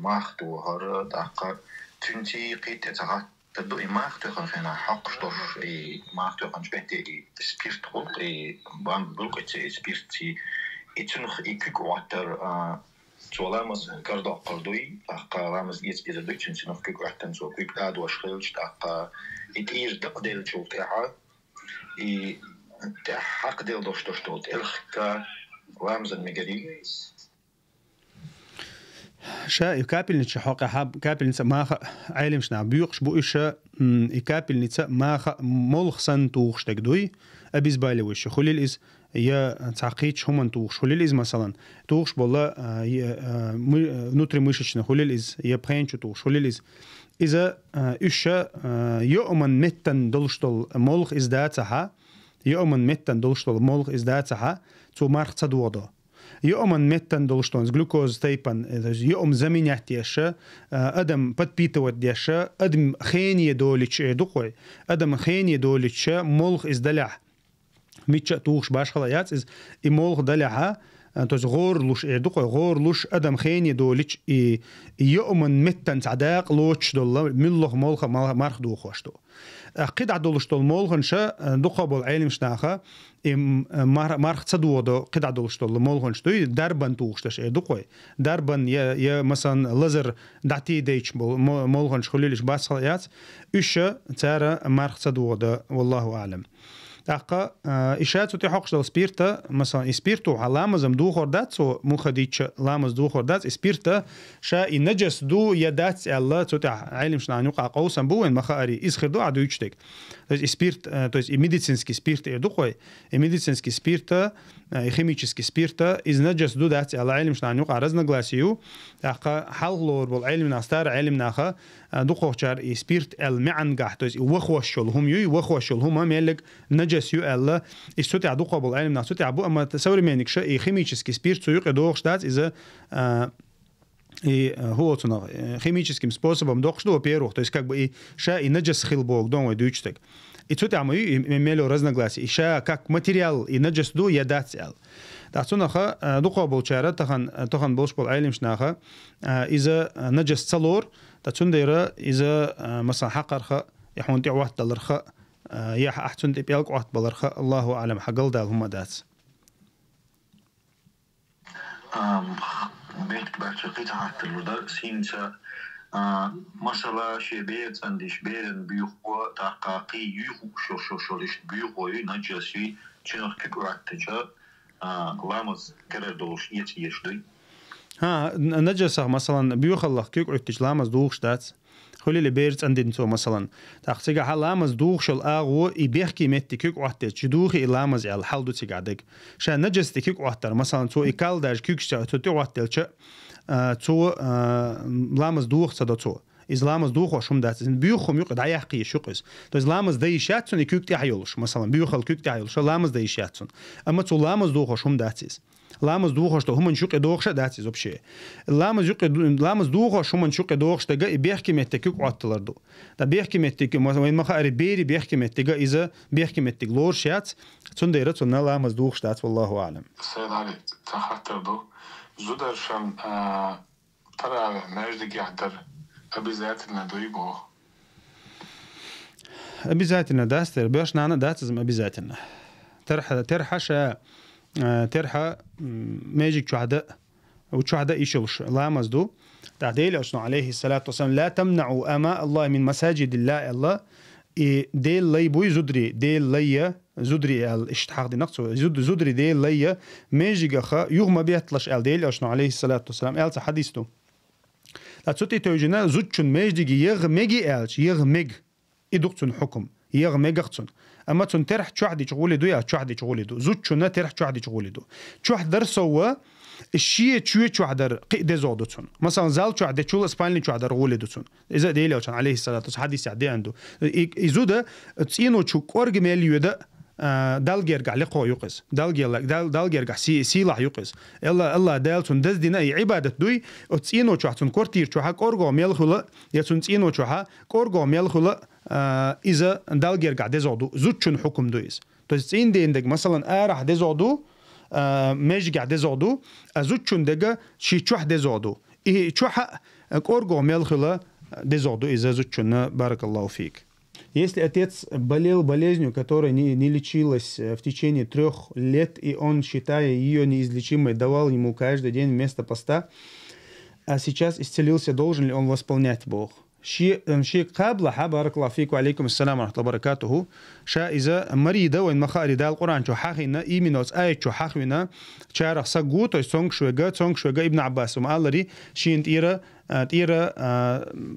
ماختو هرد أق تنتي قيت تغط تدو ماختو خنا حق شطر ماختو خنش بنتي سبيرت خلق بان بلق سبيرتي إتنخ إكيك واتر تولامز كردو قردوي أق رامز جيت إذا دكتن سنخ كيك واتن سو كيك داد وشخلش أق إتير دقدل شو تاعه حق ديل دوشتوشتوت الخكا رامز المجري
شا يكابل نتش حق حب كابل نتش ما عالم شنا بيوقش بويشة يكابل نتش ما ملخصن توخش تقدوي أبيز بالي وش خليل إز يا تعقيدش هم توخش خليل إز مثلا توخش بالله نوتري مشيشنا خليل إز يا بخينش توخش خليل إز إذا إيشة يومن متن دلشتل ملخ إز داتها يومن متن دلشتل ملخ إز داتها تو مارخ تصدوده يومن متن دلشتونز جلوكوز تيبان يوم زمين يحتيش أدم بتبيت وديش أدم خيني دولتش دقوي أدم خيني دولتش ملخ إز دلع ميتش توخش باش خلايات إز ملخ دلعها توز غور لوش دقوي غور لوش أدم خيني دولتش يومن متن تعداق لوتش دول ملخ ملخ مارخ دوخوشتو قد عدولشتو المولغنشا دقابل عالم شناخا مارخ تصدوده قد عدولشتو المولغنشتو دربن توخشتش دقوي دربن يا مثلا لزر دعتي ديتش مولغنش خليلش باس خليات إيشا تارا مارخ تصدوده والله أعلم أقا إشات تحقش دل سبيرتا مثلا سبيرتو علامة دو خردات مخديتش لامز دو خردات سبيرتا شا النجس دو يدات الله تتع علم شنانيق قوسا بوين مخاري إسخردو عدو يشتك سبيرت то есть медицинский спирт دقوي медицинский спирт химический спирт из نجس دو دات الله علم شنانيق عرزنا غلاسيو أقا حلور بالعلم ناستار علم ناخا دقوشار سبيرت المعنقح то есть وخوشل هم يو وخوشل هم ملك نجس يو الله استطيع دقوا بالعلم ناستطيع بو أما современник شيء химический спирт سويق دوخشتات إذا هو تنا химическим способом дошло первых, то есть как бы и ша и наджас хилбог дома идущик. И тут я мы имели разногласия. И ша как материал и наджас до ядать ел. Так сонаха духабол чара тахан болш бол айлим шнаха إذا наджас цалор تسنديرا إذا مثلا حقرخ يحون تعوات دلرخ يح أحسن تبيلك وقت بلرخ الله أعلم حقل ده هم دات.
بيت باشقيت حتى لودر سينسا مثلا شبيت عندش بيرن بيخوا تحقيقي يخو شولش بيخوي نجاسي شنو كيكو عتجا لامز كردوش يتيشدي
ها نجسه مثلا بيخلق كيك عتش لامز دوخ دات خلي لي بيرت عندن تو مثلا تاخسيغا حلامز دوخ شل اغو يبيخكي مت كيك عتش دوخي لامز ال حلدو تيغادك شا نجس كيك عتر مثلا تو ايكال داش كيك شتا تو عتلچ تو لامز دوخ صدا تو İzlamız doğu hoşum da sizin büyük hom yok da yaqi şuqız. To izlamız da işatsun ikük tayoluş. Mesela büyük hal kük tayoluş. Lamız da işatsun. Ama to lamız doğu hoşum da siz. Lamız doğu hoş da humun şuq doğuşa da siz obşe. Lamız doğu hoş humun şuq doğuş da bihkimettek kük attılardı. Da bihkimettek mesela mahari beri bihkimettek iza bihkimettek lor şat. Tundera tunna lamız doğu ştat vallahu alem.
Sayyid Ali tahattardu. Zudarşan tara mecdi yahdar. Обязательно дуйбо.
Обязательно дастер. Беш нана дастизм обязательно. ترحى ماجيك شهداء وشهداء يشلش لا مزدو تعديل أشنا عليه الصلاة والسلام لا تمنعوا أماء الله من مساجد الله ديل لي بوي زدري ديل لي زدري الاشتحاق دي نقصه زدري ديل لي ماجيك خا يغم بيطلش ديل أشنا عليه الصلاة والسلام ألت حديثه Atsuti tojuna zutchun mejdigi yigmegi elch yigmeg iduksun hukum yigmegachun amma tun terh chuhdi chuguli do ya chuhdi chuguli do zutchuna terh chuhdi chuguli do chuhdar sowa الشيء شوي شوحدر قيد زودتون مثلا زال شوحدر شو اسباني شوحدر ولدتون اذا ديلي وكان عليه الصلاه والسلام حديث عدي عنده يزوده تسينو شو قرج مليوده دالجيرجع لقو يقص دالجيرجع سيلا يقص الله دالتون دزدنا عبادة دوي وتسينو تشوحتون كورتير تشوحا كورغو ميلخولا يتون تسينو تشوحا كورغو ميلخولا إذا دالجيرجع دزودو زوتشون حكم دويز تسين ديندك مثلا راح دزودو ميجع دزودو زوتشون دغا شي تشوح دزودو إيه تشوحا كورغو ميلخولا дезоду из-за изучения, баракаллаху фик. Если отец болел болезнью, которая не лечилась в течение 3 лет, и он, считая ее неизлечимой, давал ему каждый день вместо поста, а сейчас исцелился, должен ли он восполнять Бог? شيء قبلها بارك الله فيك وعليكم السلام ورحمة الله وبركاته شا إذا مريضة وإن مخاري دا القرآن شو حاخينا إيمينوس آية شو حاخينا شارع سقو توي سونغ شوغا ابن عباس وما الله ري شين تيرا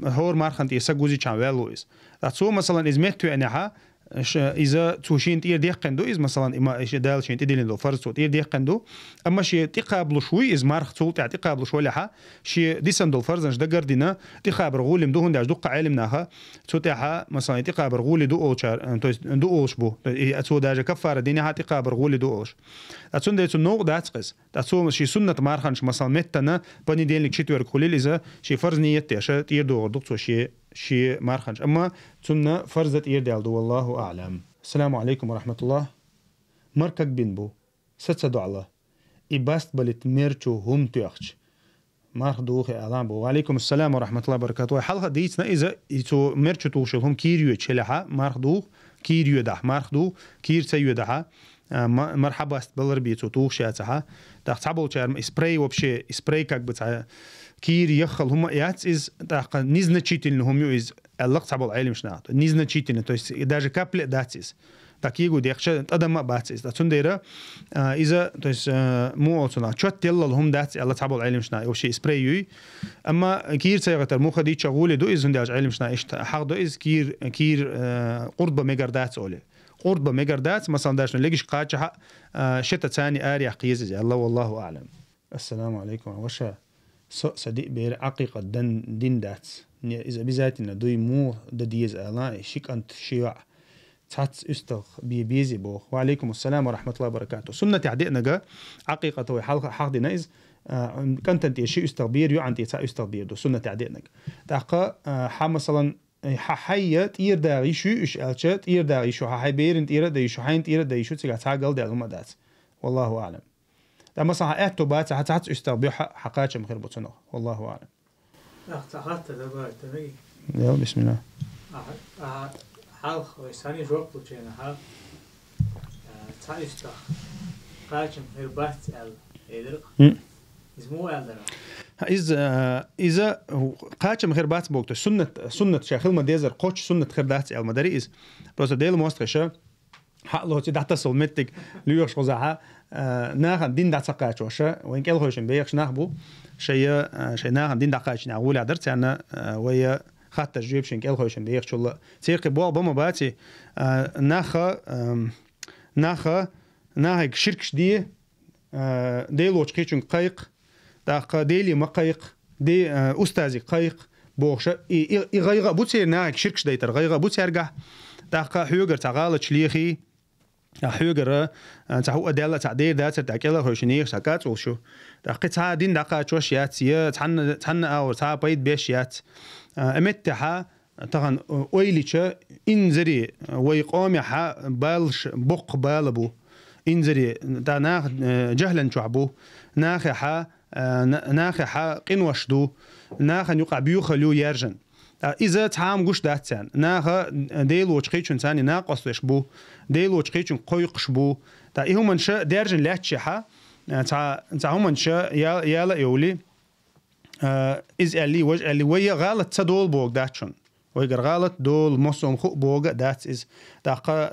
هور مارخان تيرا سقوزي چان والويز تسو مثلا إزمت أنها إذا توشين تير ديقندو إذا مثلا إما إيش دال شين تدين له فرض تير ديقندو أما شيء تقابل شوي إذا مارخ تقول تقابل شوي لها شيء ديسندو فرض نش دقردنا تقابل غولم دوهن داش دق علمناها تتاها مثلا تقابل غولي دو أوشار دو أوش بو أتو داج كفارة دينها تقابل غولي دو أوش أتون ده تنوع داتقس أتو شيء سنة مارخنش مثلا متنا بني دين لك شتور كليل إذا شيء فرض نيته شيء تير دو دكتور شيء مارخنش أما تنا فرزت إيردال دو والله أعلم. السلام عليكم ورحمة الله. مركك بينبو ستسدو الله إباست بلت ميرچو هم تيخش مارخ دوخي أعلم بو. وعليكم السلام ورحمة الله وبركاته. حلقة ديتنا إذا يتو ميرچو توشل هم كيريو تشلها مارخ دوخ كيريو ده مارخ دوخ كير سيو ده مرحبا است بلربيتو توشاتها تحتبل شرم سبراي وبشي سبراي как бы كير يخل هم ياتس из незначительно هم из اللقطة علم شنو незначительно то есть даже капля датис такие гуди якша адам бацис да цундера إذا то есть مو أصلا شو تيلا لهم داتس الله تعبوا علم شنو أو شيء سبراي أما كير سيغتر مو خدي شغولة دو إذا نداج علم شنو إيش حق دو إذا كير قرب ميجردات أولي قرب ميجردات مثلا داش نلاقيش قاچها شتى ثاني آري قيز الله والله أعلم. السلام عليكم وشا صديق بير عقيقة دين دات إذا بذاتنا دوي مو دديز ألا شيك أنت شيوع تحت استغ بيزي بو. وعليكم السلام ورحمة الله وبركاته. سنة عدينا جا عقيقة توي حلقة حق نايز كنت أنت شيء استغبير يو أنت استغبير دو سنة عدينا تحقق مثلا ححية تير داعي شو إيش ألشت تير داعي شو ححي بيرن تير داعي شو حين تير داعي شو تيجي تعقل ده لما دات والله أعلم. ده مثلا أكتوبات حتى استغبير حقاش من خير بتنو والله أعلم.
أخذت ده بقى تمي.
يلا بسم الله.
حال خويساني جواب لجينا حال تعيش ده قاش من خير بات إدرك. اسمه أدرك.
إذا قاش من خير بات بوقت سنة شاخل ما ديزر قوش سنة خير بات المدارس بس ديل مستشفى حقله تدع تصل متك ليوش غزعة ناخن دين دعسقات وشة وين كل خوشن بيخش ناخبو شيء ناخن دين دعقاتش نقول عدرت أنا ويا خط تجريب شن كل خوشن بيخش الله تيرك بوا بما باتي ناخ شركش دي لوش قيشن قيق داق ديلي ما قيق دي أستاذي قيق بوخشة يغير بوتير ناخ شركش ديتر غير بوتيرجع داق حيوجر تعال شليخي حيوجر تعو أدلة تعدير ذات تأكله خوشنيخ سكات وشو داق تعدين داق شوش يات يا تحن أو تعبيت بيشيات أمتها طبعا ويليشة إنزري ويقامها بالش بق بالبو إنزري دا ناخ جهلا شعبو ناخها قنوشدو ناخ يقع بيوخلو يرجن إذا تعام قش داتسان ناخ ديلو تشقيشن ثاني ناقص بو ديلو تشقيشن قيقش بو تا إيه من شاء ديرجن لاتشها تا هم شاء يلا يولي إز اللي وجه اللي ويا غلط تدول بوق داتشون ويقر غلط دول مصوم خو بوق دات إز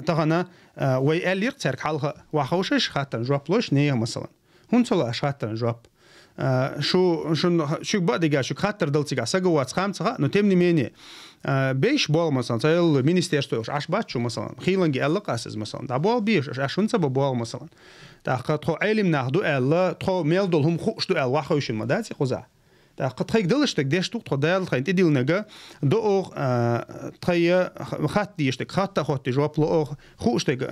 تغنا ويا اللي يرترك حلقة وحوشش خاطر جوابلوش نيه مثلا هون صلا خاطر جواب شو بعد شو خاطر دلتي سجوات خامسة نتمني مني بيش بول مثلا تقول مينستيرستوش عش باتشو مثلا خيلنجي الله قاسز مثلا دا بول بيش عشان سبب بول مثلا دا خو علم ناخدو الله تخو ميل دول هم خوش دو ال واخوش المدات خزع دا قد خيك دلشتك ديش تو تدال خاين تديل نجا دو تخي خات ديشتك خات خات جواب لو خوشتك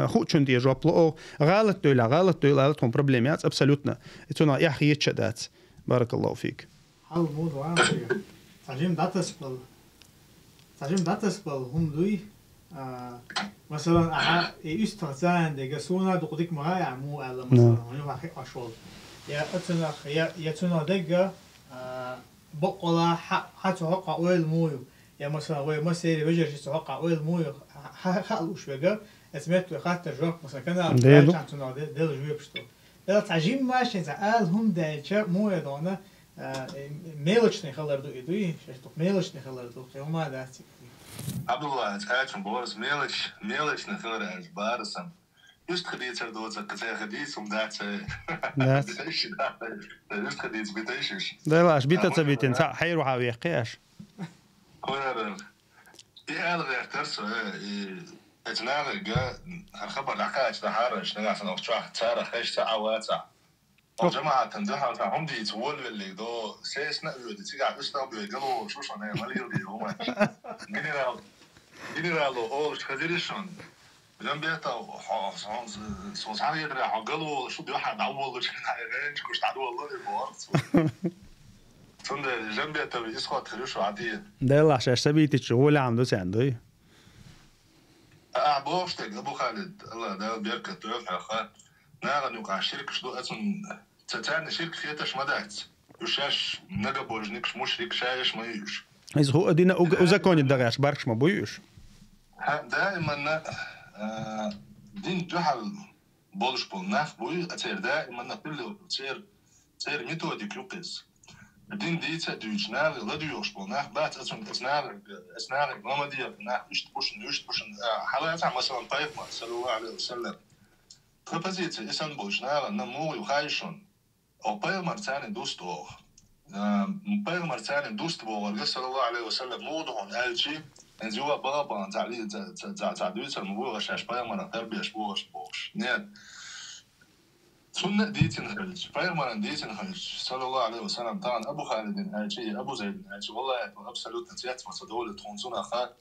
خوشن دي جواب لو غلط دولا هم بروبليمات ابسولوتنا اتونا يحيى يتشدات بارك الله فيك
حال موضوع تعجم داتسبل هم دوي مثلا اها يستخدم دي جسونا دقيق معايا مو على مثلا هو اشول يا تنا دقة بقولها حتى حق أول مويو يا مثلا وين مسيري وجر شيء حق أول مويو خلوش بقى اسمته خاطر جوك مثلا كنا عشان تنا دل جوي بشتو ده تعجيم ماشي زعل هم ده شيء مويو دهنا ميلش نخلر دو إدوي شو ميلش نخلر دو كيوم هذا
عبد الله تعرفون بورس ميلش نخلر عز بارسم Just gedieter doet het zeggen dies omdat ze just gediet بتعيش
ده لاش بيتا تبيتين صح حيروح على يقياش
ولا ايه الغير ترسو اتناغ جا الخبر الحكاية تحرش نقع سنة وشوح تسارة خيش ساعة واتسع وجماعة تندحوا تعهم دي تقول اللي دو سيس نقلوا دي تيجع بسنا بيقلوا شو شو نايم ماليو دي هما جنرالو أولش خزيريشون جنبيته صوصان يدري عقله شو بيوحد عوض وش عايرين كوش تعدو والله البوارس صند جنبيته بيسخوا تخريشو عادية
ده الله عشان سبيت الشغل عنده عنده
بوشتك أبو خالد الله ده بيركض توفى خال ناقل يوقع شركة شدو أصلا تتعني شركة فيتش مدات وشاش نجا بوجنيكش مشرك شايش ما يوش
إذا هو أدينا وزكوني الدغاش باركش ما بيوش
دائما دين جحل بولش بولناف بوي أتير دائما كل تير ميثوديك يقيس دين دي تدوج ناغ لا دوش بولناف بات أسناغ ما دير ناغ يشت بوشن حالات مثلا طيب صلى الله عليه وسلم تبازيت إسان بولش ناغ نمو يخايشون أو بايل مرتاني دوستوغ بايل مرتاني دوست بوغ صلى الله عليه وسلم موضوعون ألجي انزوا بابا تعلي تعدويت المبوغ شاش بايل مرة تربيش بوغش نيت سنة ديتين خلج بايل مرة ديتين خلج صلى الله عليه وسلم طبعا أبو خالد ألجي أبو زيد ألجي والله أبسلوت نتيات مصدول تونسون أخا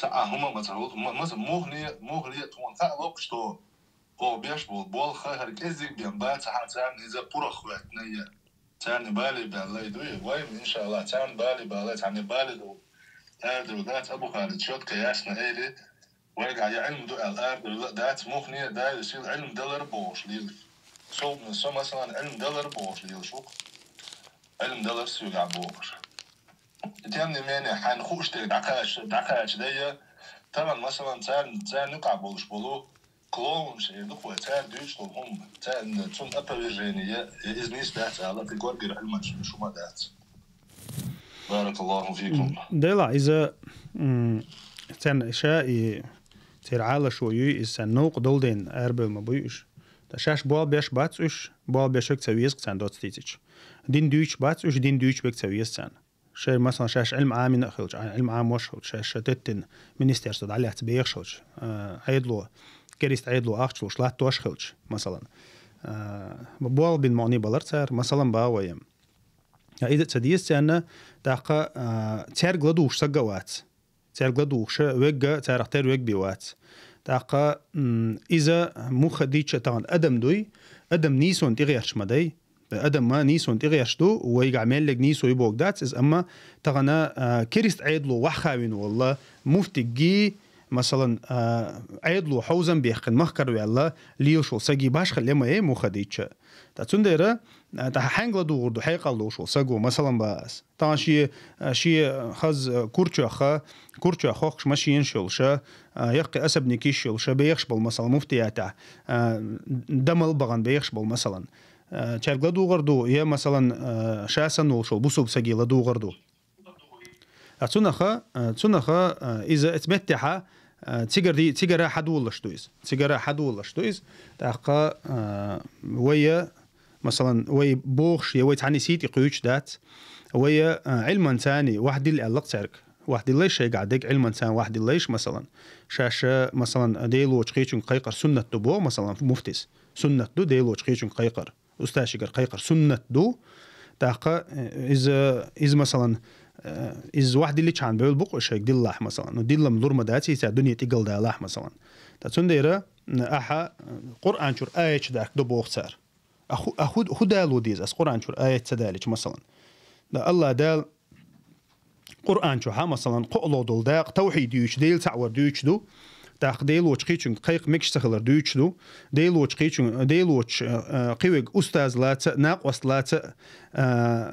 هما مثلا مغنية تون تألوكش تو او بيش بول خير هركزك بينبات حتى إذا برخ وقتنية تاني بالي بالله دوي وين إن شاء الله تاني بالي بالله تاني بالي دو أردو ذات أبو خالد شوت كياسنا إيلي ويقع يعلم دو الأردو ذات مغنية دا يصير علم دولار بوش ليل صوب من صو مثلا علم دولار بوش ليل شوك علم دولار سيوقع بوش تيامني ماني حان خوش تيك دعكاش دايا طبعا مثلا تان نقع بولش بولو كلون شيء دخوة تان دوش هم تان تون أبا فيرجينية إزنيس دات على في قرقر علما شو ما دات بارك الله فيكم
ده لا إذا تان شيء تير عالة شوي السنوق دولدين أربع ما بيش تشاش بوال بيش باتش بوال بيشك تسويس قصان دوت ستيتش دين دويش باتش دين دويش بيك تسويس سان شيء مثلا شاش علم عام نخلج علم عام وش شاش تتن منستير صد عليه تبيخ شلج عيدلو كريست عيدلو أخشلو شلات توش خلج مثلا بوال بين معني بالرتر مثلا باويم إذا تديس أنا تاقة تير غلدوش سجوات تير غلدوش وجا تير اختار وج بيوات تاقة إذا مخديش طبعا أدم دوي أدم نيسون تغيرش مداي أدم ما نيسون تغيرش دو ويعمل لك نيسو يبوك دات إز أما تغنا كريست عيدلو وحخاوين والله مفتقي مثلا عيدلو حوزن بيخن مخكر ويلا ليوشو سجي باش خلي ما إيه مخديش تاتسنديرة تحنجلا دو حيقلو شو سجو مثلا بس طبعا شي خز كورتشا خوخش ماشي ينشلش يقي أسب نكيشلش بيخشبل مثلا مفتياته دمل بغن بيخشبل مثلا تشارجلا دو غردو يا مثلا شاسن وشو بوسوب سجيلا دو غردو تسنخا إذا اتمتها تيجر حدولش دويز تاقا ويا مثلا ويا بوخش يا تعني سيتي قيوش دات ويا علما ثاني واحد اللي علق ترك واحد ليش قاعدك علما ثاني واحد ليش مثلا شاشه مثلا ديلو تقيشن قيقر سنة تبو مثلا مفتس سنة دو ديلو تقيشن قيقر استاشقر قيقر سنة دو تاقا إذا مثلا إذا واحد اللي كان بيقول بقى شيء دي الله مثلا ودي الله مدور مداتي تاع الدنيا تقل ده الله مثلا تسنديرة أحا قرآن شور آية داك دو بوختار أخو دالو ديز أس قرآن شور آية تدالج مثلا ده الله دال قرآن شو ها مثلا قولو دول داق توحيد يوش ديل تعور دوش دو تاق ديلو تقيتشن قيق مكش تخلر دوش دو ديلو تقيتشن ديلو قيوق أستاذ لات ناقص لات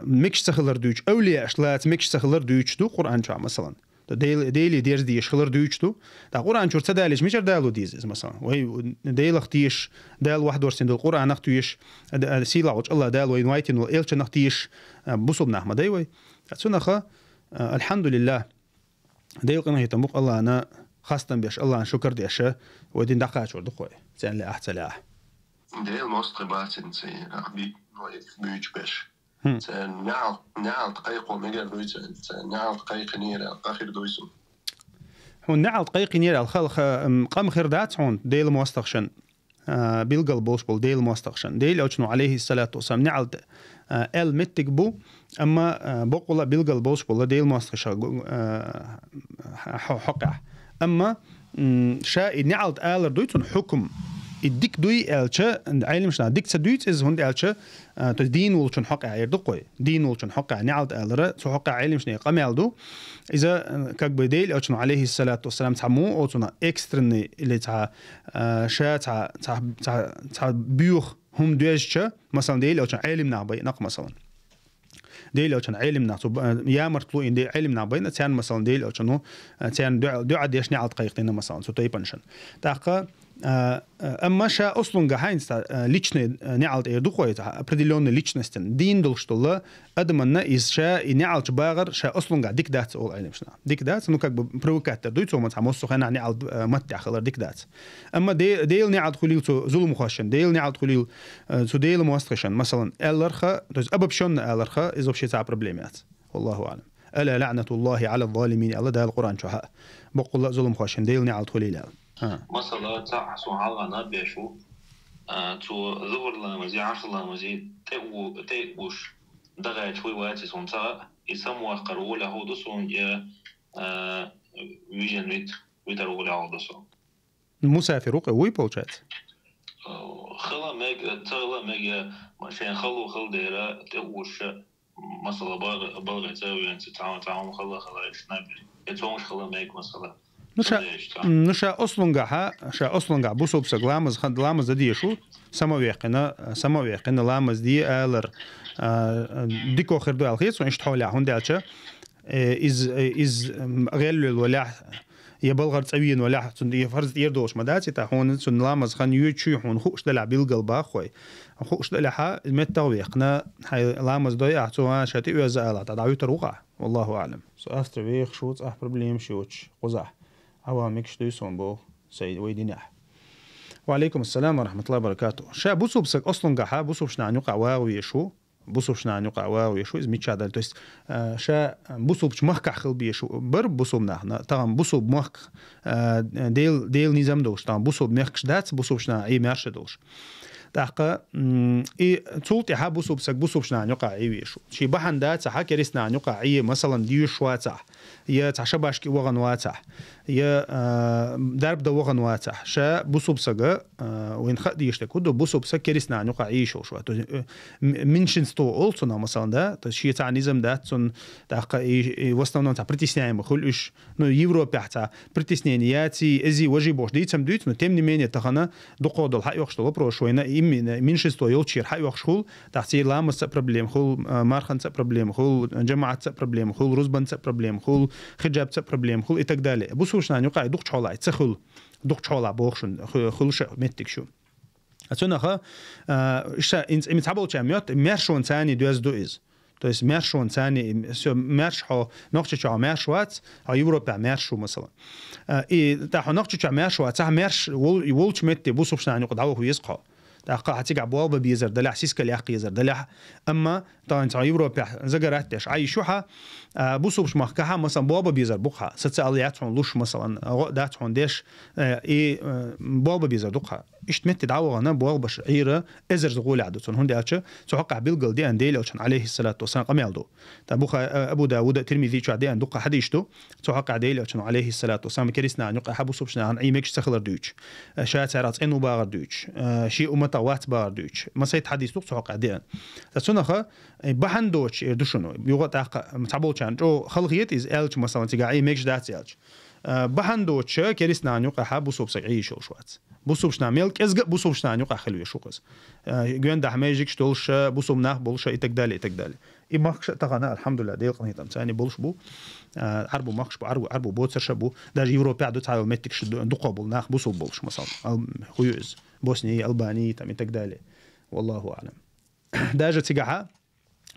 مكش تخلر دوش أولياء أشلات مكش تخلر دوش دو قرآن شو مثلا ديلي ديرز ديش خلر دوش دو تا قرآن شو تدالج ميجر دالو ديز مثلا وهي ديل اختيش دال واحد ورسين دول قرآن اختيش سيلا وش الله دال وين وايتين والإلش نختيش بوصل نحمة دايوي تسنخا الحمد لله ديل قناه يتمق الله أنا خاصة بيش الله شكر ديشه ودين دقاش ورد خوي زين لي أحسن لي
ديل مستقبات انت أبي بيج بيش نعل دقيق ومجال دويس نعل دقيق نير آخر دويسو
هو نعل دقيق نير الخلق قام خير دات هون ديل مستخشن بيلقى البوش بول ديل مستخشن ديل أوشنو عليه الصلاة والسلام نعل متكبو أما بقول بيلقى البوش بول ديل مستخشن حقه أما شاء نعل آلر دويتون حكم الديك دوي ألشة عالم شنا ديك سدويت إز هند ألشة تدين ولشون حق عير دقوي دين ولشون حق نعلد ألرة تو حق عالم شنا قمال دو إذا كاك بديل ألشون عليه الصلاة والسلام تعمو أو تنا إكسترني اللي تع شا تع بيوخ هم دويشة مثلا ديل ألشون عالم نعبي نق مثلا ديل ألشون عالم نعتو يا مرتلو إن ديل علم نعبي تان مثلا ديل ألشونو تان دو عديش نعلد قيقتنا مثلا سو تيبنشن تاقا أما شا أصلاً جهاينستا ليشنة نعلت إيردوخويت определенный ليشنستن دين دولشتولا أدمنا إز شا نعلت باغر شا أصلاً قاعد ديك دات أول علم شنا ديك دات إنه كاب بروكاتر دويتو ما تعمصو خنا نعلت متع خلر ديك دات أما ديل نعلت خليل تو ظلم خاشن ديل نعلت خليل تو ديل مواستخشن مثلاً ألرخا دوز أببشون ألرخا إذا بشي تاع بروبليمات والله أعلم ألا لعنة الله على الظالمين الله ده القرآن شها بقول ظلم خاشن ديل نعلت خليل
مثلا تاع سبحان الله بيشو تو ظهر لمزي عشر لمزي تيوش دغايت شوي واتي سونتا يسموا قرولة هو دسون يا ويجن ويترولة هو دسون
مسافر قوي بولشات
خلا ميج مشان خل ديرة تيوش مثلا بلغة تسوي أنت تعاون خلا يشنبري يتومش خلا ميج مثلا نشا أصلاً جا بوسوب سجلامز خد لامز دي شو سماويقنا لامز دي ألر ديكو خردو الخيس وإنش تحولي هون دالشة إز غير الولاء يبلغ تسوين ولاء تندي فرز يردوش مداتي تهون سن لامز خن يوتشي هون خوش دلع بالقلب خوي خوش دلعها متويقنا هاي لامز دوي أحتوها شاتي وزالات تدعوي تروقع والله أعلم. So after week shoots بروبليم شوتش قزح. هوا ميكش دويسون بو
سيد ويدينح. وعليكم السلام ورحمة الله وبركاته. شا بوصوب سك أصلاً قحا بوصوب شنا نقع واويشو بوصوب شنا نقع واويشو إز ميتش عدل تويست شا بوصوب مخك خل بيشو بر بوصوب نحنا طبعا بوصوب مخك ديل نظام دوش طبعا بوصوب مخكش دات بوصوب شنا أي مرش دوش تحقا إيه تصلت يا بوصوب سك بوصوب شنا نقع واويشو شي بحن دات صح كريسنا نقع أي مثلا ديوش واتح يا تعشباش كي وغن واتح يا درب دو وغن واتح شا بوصوب سجا وين خد يشتكوا دو بوصوب سك كريسنا نقع عيشو شو منشن ستو ألصنا مثلا ده تشيء تاع نظام ده تون تحقا وستنا تاع بريتيسنيا مخلوش نو يورو بحتا بريتيسنياتي إزي وجي بوش دي تم دوت نو تمني مين يتخنا دقوا دول حق يخشوا بروش وين منشن ستو يلشير حق يخشوا تحتي لامس بروبليم خل مارخن بروبليم خل جماعة بروبليم خل روزبان بروبليم خل خجاب بروبليم خل إتقدالي بوصوش نانيوقع دوق حولا تسخل دوق حولا بوخشن خلش متك شو أتونا إيش إنت متعبول كميات مارشون ثاني دوز دوز تويس مارشون ثاني مارش حو نقطة شو مارش وات أو يوروبا مارشو مثلا تاحو نقطة شو مارش وات تاح مارش يولش متي بوصوش نانيوقع دعوه هو يسقى تاقا هتيجي بوابة بيزر دلع سيسكا ليحقي يزر دلع أما طبعا تاع يوروبا زجراتش عايشوها بوصوبش مخكها مثلا بوابة بيزر بقها ستسألياتهم لوش مثلا داتهم ديش بوابة بيزر دقها اشتمت دعوة أنا بوابة شعيرة إزر زغول عدتون هندي أتش تحقق بالقل دي أنديل أوشان عليه الصلاة والسلام قميلدو تبوخا أبو داود الترمذي شو عدي أن دقة حديشتو تحقق ديل أوشان عليه الصلاة والسلام كريسنا نقع حبوصوبشنا عن أي ميكش سخلر دوتش شات عرات إنه باغر دوتش شيء أمتا وات باغر دوتش ما سيد حديث تحقق دي أن تسونخا بحن دوتش إردوشنو يوقت أق متعبول كان جو خلقيت إز ألش مثلا تيجا أي ميكش دات ألش بحن دوتش كريسنا نقع حبوصوب سعيش وشوات بوصوبش نعمل كذا بوصوبش نعنيق أخلوه شو قص جوان ده حماجيك شتولش بوصوب نخ بولش إتقدالي إيه ماكش تغنى الحمد لله ديل قنيت أمثاني بولش بو عربو ماكش بو عربو بوتسر شبو ده يوروبا دو تعال متك شد دقابل نخ بوصوب بولش مثلا خويز بوسني ألباني تام إتقدالي والله أعلم ده جت سجحة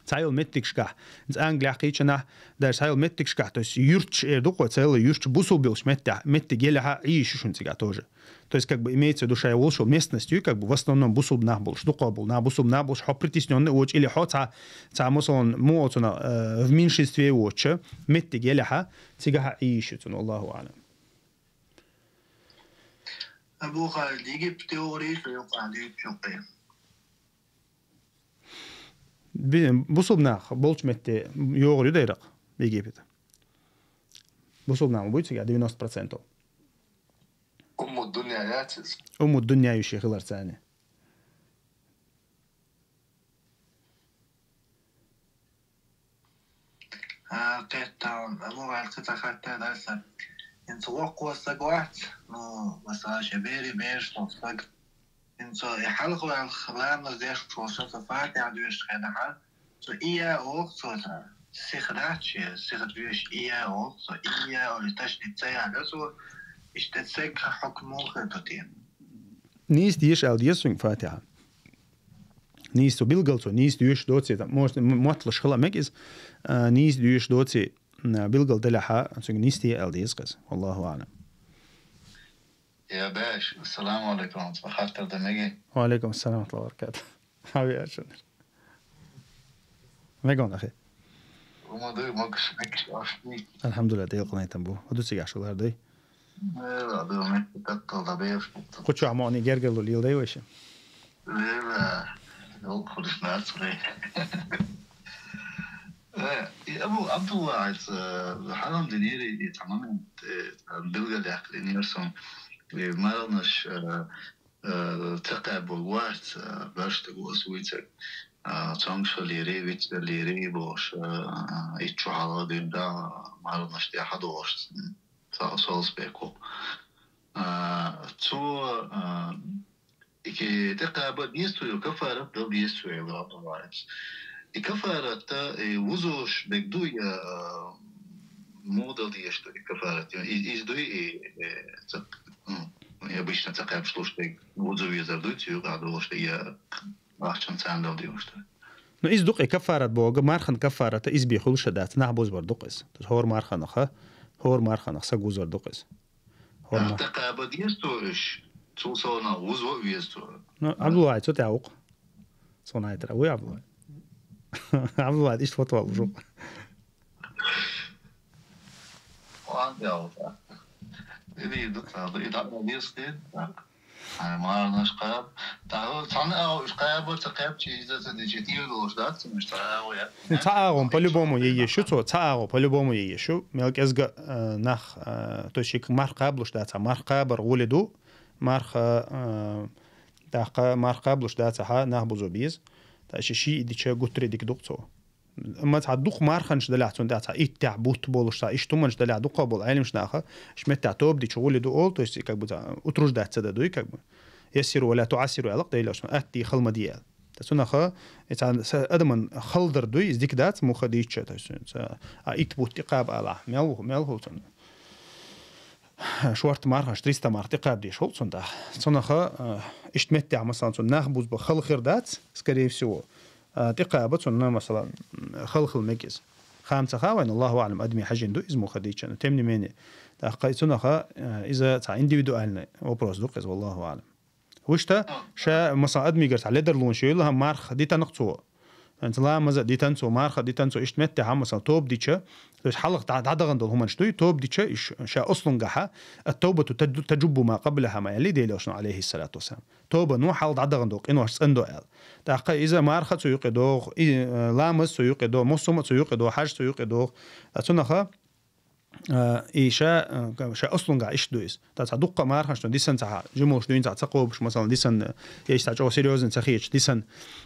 تعال متك شكح أنجلي حقيقة ده تعال متك شكح تس يرتش دقة تعال يرتش بوصوب بولش مت جيلها عيش شو نتيجة توجه То есть, как бы имеется в виду, что я волшеб местностью, как бы в основном бусуб нахбол, что кобл, на бусуб нахбол, что притесненный уч или хотя, مثلا موتنا в меньшинстве уча, متى جلها تجاه عيشتون الله أعلم.
أبو خالد يجيب تيوري في يقعد
بصوب ناخ بولش متى يوري ديرق بيجيب ده. بصوب ناخ بيجي قاعد 90%.
أم الدنيا ياتز
أم الدنيا يشي خلر ثاني
قطع أمور القطع حتى درسا إنت وقوة سقوات نو مثلا شبيري بيش نصفق إنت يحلقوا على الخلام نزيش شوصة فاتي عدوش خدحة سو إيا أوق صوتا سيخداتشي سيخدوش إيا أوق سو إيا أو لتشني تسيا لسو اشتتسك حكمو خطتين
نيس ديش أو ديسوين فاتحة نيس تو بيلغلتو نيس ديوش دوتسي موطلش خلا مكيز نيس ديوش دوتسي بيلغل دلحة نيس دي أو ديسقز والله أعلم
يا باش السلام عليكم ورحمة الله خاطر دمجي
وعليكم السلام ورحمة الله وبركاته حبيبي أشنر ميقون أخي
وما دي ماكش عشني
الحمد لله دي قناة تنبو ودوتسي عشو الهر دي
لا دومي تتطل دبير
قد شو عموني جرقلو ليل دي ويشي
لا يو خلص ناس ري أبو عبد الله عايز حرام دنيري تماما بلغة العقلين يرسم ما لناش تقابل وقت باش تقول سويتك تانكش ليري ويت ليري باش يتشو على دين دا ما لناش دي أحد واش سالس بيكو تو إكي تقابل يستوي وكفارة دو يستوي عبد الله عايز الكفارة وزوش بقدوية موديل ديشتو الكفارة إزدوي يبيش نتقاب شلوش بق وزوية زردويت يقعدوش دي راحشان ساندل ديوشتو
نو إز دقي كفارة بوغ مارخن كفارة إز بيخول شدات نحبوز بردقس هور مارخن أخا هور مارخن أخسا جوزر دقس كورنا
تقابل يستوش توصلنا وزو يستو
عبد الله تو تعوق صناعة ترى عبد الله عبد الله ايش فتوى وجو
وعندي أوفا إذا دكتور إذا بيصير ما نشقاب تعال صنع أو إشقاب تقاب شيء إذا تديجيتيو دوشدات مش تعاو يا
تعاون по-любому يشو تو تعاون по-любому يشو ملك إزق نخ توشيك مرقابلش داتا مرقابر ولدو مرخ داقة مرقابلش داتا ها نهبزو بيز تاشي شيء دي شيء قطري ديك دكتور ما تعدوق مارخنش دلعتون داتا إيتع بوت بولش تا إيش تومنش دلع دوق بول علمش ناخه إيش متع توب دي شغل دو أول تويس كاب بتا أتروج دات سدا دوي كاب يسير ولا تعسر علاق ده ليش أتي خل مديال تسونا خا إتع أدمن خلدر دوي إزديك دات مو خديش تسون إيت بوت تقاب على ميل هو تون شوارت مارخنش 300 مار تقاب دي شغل تون ده تسونا خا إيش متع مثلا تون ناخبوز بخل خير دات سكريف سو تقابة سنة مثلا خلق المكيز خامسة خاوين الله أعلم أدمي حاجين دو إزمو خديتش أنا تمني مني تحقق سنة خا إذا تاع إنديفيدوالنا وبروز دوقز والله أعلم وشتا شا مثلا أدمي قرت على درلون شيء لها مارخ ديتا نقطوه أنت لا مزا ديتانسو مارخ ديتانسو إيش متى عم مثلا توب ديتشا ليش حلق عدغندل هم نشتوي توب ديتشا إيش شا أصلا جحا التوبة تجب ما قبلها ما يلي ديلوشنا عليه الصلاة والسلام توبة نو حلق عدغندل إنه أصندو قال تحقق إذا مارخ سيقدوه لامس سيقدوه مصوم سيقدوه حاج سيقدوه أتناخا إيشا شا أصلا جا إيش دويس تصدق مارخ شلون ديسن تاع جموش دوين تاع تقوبش مثلا ديسن إيش تاع جو سيريوزن تخيش ديسن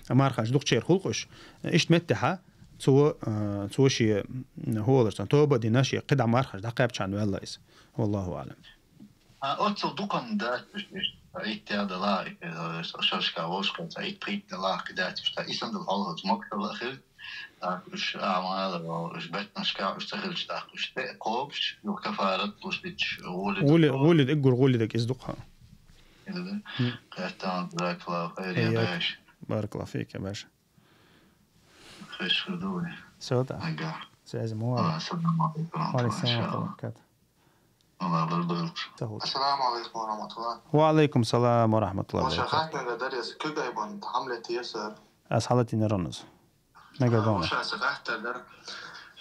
مارخ دوق شير خلقش إيش متها تو شيء هو درس توبة ديناشي قدع مارخ دقيق كان والله إس والله أعلم
أتصل دكان ده إيت هذا لا شرش كاوش كان إيت بريت لا قدات بس إيسان ده الله مكتب الأخير مش أعمال وش بيتنا شكاع اشتغل شتاق وش تقوبش لو كفارت وش بيتش
ولد إقول ولدك إصدقها
قهتان جزاك الله خير يا باشا
بارك الله فيك يا باشا
خيش خدوني
سوتا سعيد موارد
السلام عليكم
وعليكم السلام ورحمة الله وبركاته
الله يبارك
السلام عليكم ورحمة الله
وعليكم السلام ورحمة الله
وبركاته.
وبركاته.
درس كجايبان حملة يسر.
أصحالتي نرنز. نجدونه.
مش أسفحت در.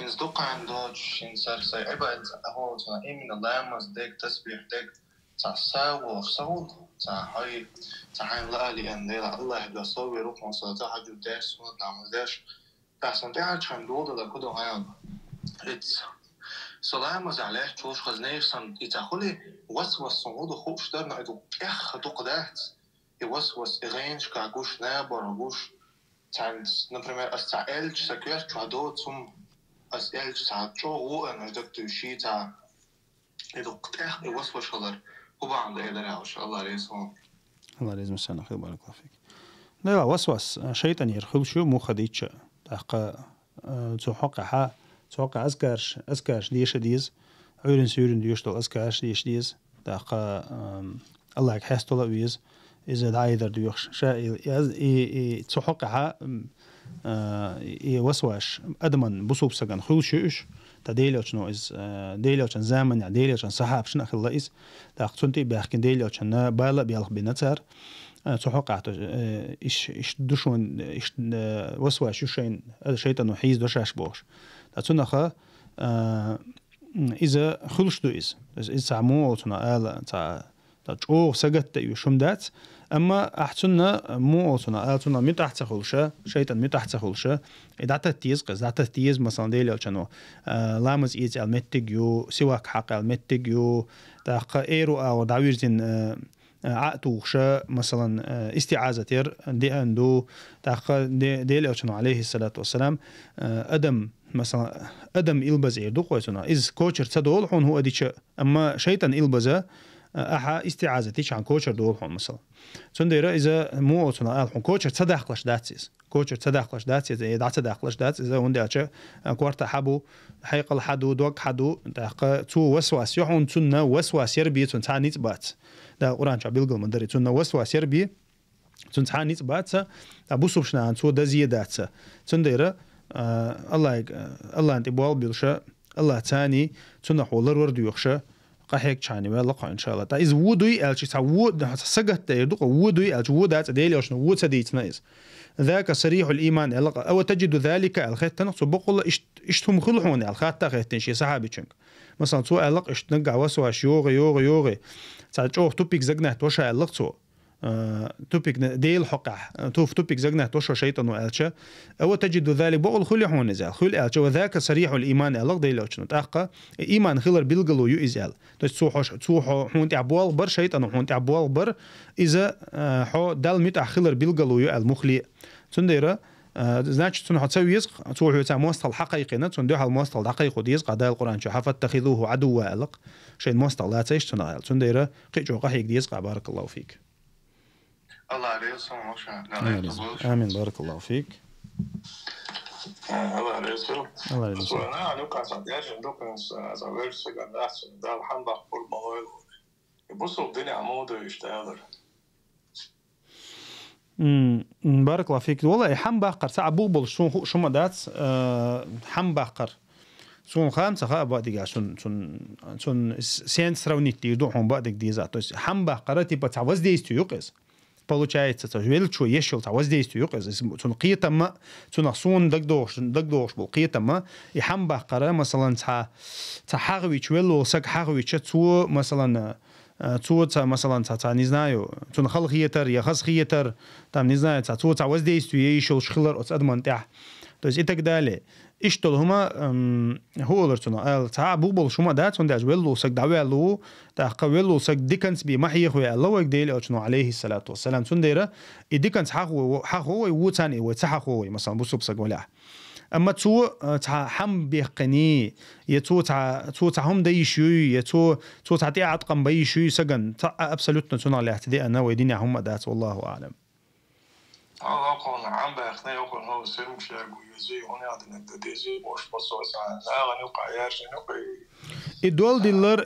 إن صدق عندوش إن صار عباد هو صار من الله مصدق تسبيح دق تعساو وصول تعهاي تعين لا لأن الله يبدأ صوي روح مصادع حجود داش سنة نعمل داش تحسن تعال شان دول ده كده هيان. سلام عليه توش خزنيف سن يتخلي وسوس صعود خوش در نعدو إخ تقدات يوسوس إغينش كعجوش نابر عجوش تعند например أستعلج سكير تعدود ثم أستعلج تعجو هو أنا جدك تشي تع يدو إخ يوسوس خضر هو بعند إيه ده إن شاء الله رئيسهم
الله رئيس مسنا خير بارك الله فيك. لا وسوس شيطان يرخل شو مو خديتش تحقق تحقق توقع أذكرش ديش ديز عيرن سيرن ديشتو أذكرش ديز دقة الله يحس طلع ويز إذا دايدر ديوخش شا توقعها وسواش أدمن بصوب سجن خل شوش تديله شنو إز ديله شن زمن يعني ديله شن صحاب شنو خلا إز دقتنتي بيحكي ديله شن بالا بيالخ بنتر توقعت إيش دشون إيش وسواش شين الشيطان وحيز دشاش بوش تناخا إذا خلش دو إذا سامو تنا آل تجو سجت يشمدات أما أحسننا مو تنا آل تنا متحت خلشة شيطان متحت خلشة إذا تتيز قز تتيز مثلا ديلي أشنو لامز إيز المتجيو سواك حق المتجيو تاق إيرو أو دعويرزين عقتوخشة مثلا استعاذة دي أندو تاق ديلي أشنو عليه الصلاة والسلام أدم مثلا أدم إلبز إيردو قويتنا إذ كوتشر تدول حون هو أديش أما شيطان إلبزة أحا استعاذتيش عن كوتشر دول حون مثلا سنديرة إذا مو أتنا حون كوتشر تداخلش داتسيز كوتشر تداخلش داتسيز إذا تداخلش داتسيز إذا وندي أشة كوارتا حبو حيقل حدو دوق حدو تحقق تو وسواس يحون تنا وسواس يربي تنتانيت بات ده قرآن شعب يلقل من دري تنا وسواس يربي تنتانيت بات أبوسوب شنان تو ده زيادات سنديرة الله أنت بوال بيلشة الله تاني تنح ولر ورد يخشى قحيك شاني ولا قا إن شاء الله تا إذا ودوي ألش تعود سجت يدق ودوي ألش ودات ديلي وشنا ود سديت نايز ذاك صريح الإيمان أو تجد ذلك الخيط تنقص بقول إشتهم خلحون الخيط تاخذ شيء صحابي شنك مثلا سو ألق إشتنقع وسواش يوغي تعجوه توبيك زجنه توشا ألق سو توبيك ديل حقه توبيك زجنه توشا شيطان وألشة أو تجد ذلك بقول خلحون إزال خل ألشة وذاك صريح الإيمان ألق ديل وشنو تأخذ إيمان خلر بيلقلو يزال تسوح حون تعبوال بر شيطان حون تعبوال بر إذا حو دال مت أخلر بيلقلو المخلي تنديره значит سنة تسويز تروح تعموستل حقيقي تندو هالموستل دقيق وديز قضاء القرآن شو حفت تخذوه عدوا ألق شيء موستل لا تيش تنايل تنديره قيجو قحيك ديز بارك الله فيك
الله عليه الصلاة
آمين بارك الله فيك
الله عليه الصلاة
الله عليه الصلاة
أنا نوكا صديقش عندكم صغير سجن أحسن ده الحمد لله كل ما يبصوا الدنيا عموده يشتغل
بارك الله فيك والله حم باقر ساعة بوبل شو ما دات حم باقر سون خامسة خا بعدك سون سينس раунити يدوحهم بعدك ديزاتوس حم باقر типа воздействие юкес получается то величу ещё воздействие юкес сун قيتما сун сун дагдош бул قيتما и حم باقر مثلا حاغوي чвело сак حاغوي чцу مثلا цуца مثلا не знаю цун халхиетер я хасхиетер там не знаю цуца воздействие еще шхлер от адмантя то есть и так далее и что هما هو لرتنا بوبل شو ما دات عند أجوال سك دعوة تا قوله سك ديكنس بمحيه هو الله وجديل أجنو عليه الصلاة والسلام تنديره ديكنس حق هو وثاني وتحق هو مثلا بوسب سك ولا أما تو حم بيقني يتو هم دايشوا يتو تعطي عتقم بيشوا سجن أبسلوتنا تنا لاحتدي أنا ويديني هم دات والله أعلم.
الله قول عم بيقني يقول هو سلم شيء ويزي هون عندنا تديزي مش بصوص لا نوقع يارش نوقع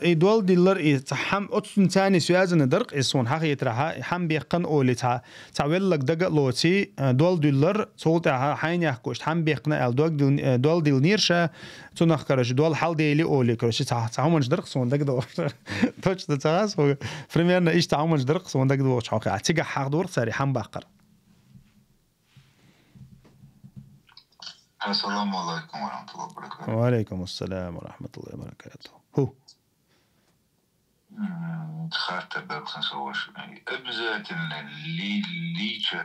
إدوال ديلر تحم أتصن ثاني سؤال ندرق إسون حقيقة رها حم بيقن أولي تعويل لك دقة لوتي دول ديلر صوت حين يحكوش حم بيقن دول ديل نيرشة تنخ كرش دول حال ديلي أولي كرش تعومنش درق سون دقة دور توش تتعاس فريميرنا إيش تعومنش درق سون دقة دور حقيقة تيجا حق دور ساري حم بقر.
السلام عليكم ورحمة الله وبركاته.
وعليكم السلام ورحمة الله وبركاته. هو
خاطر بقصن سوش أبزات اللي ليشر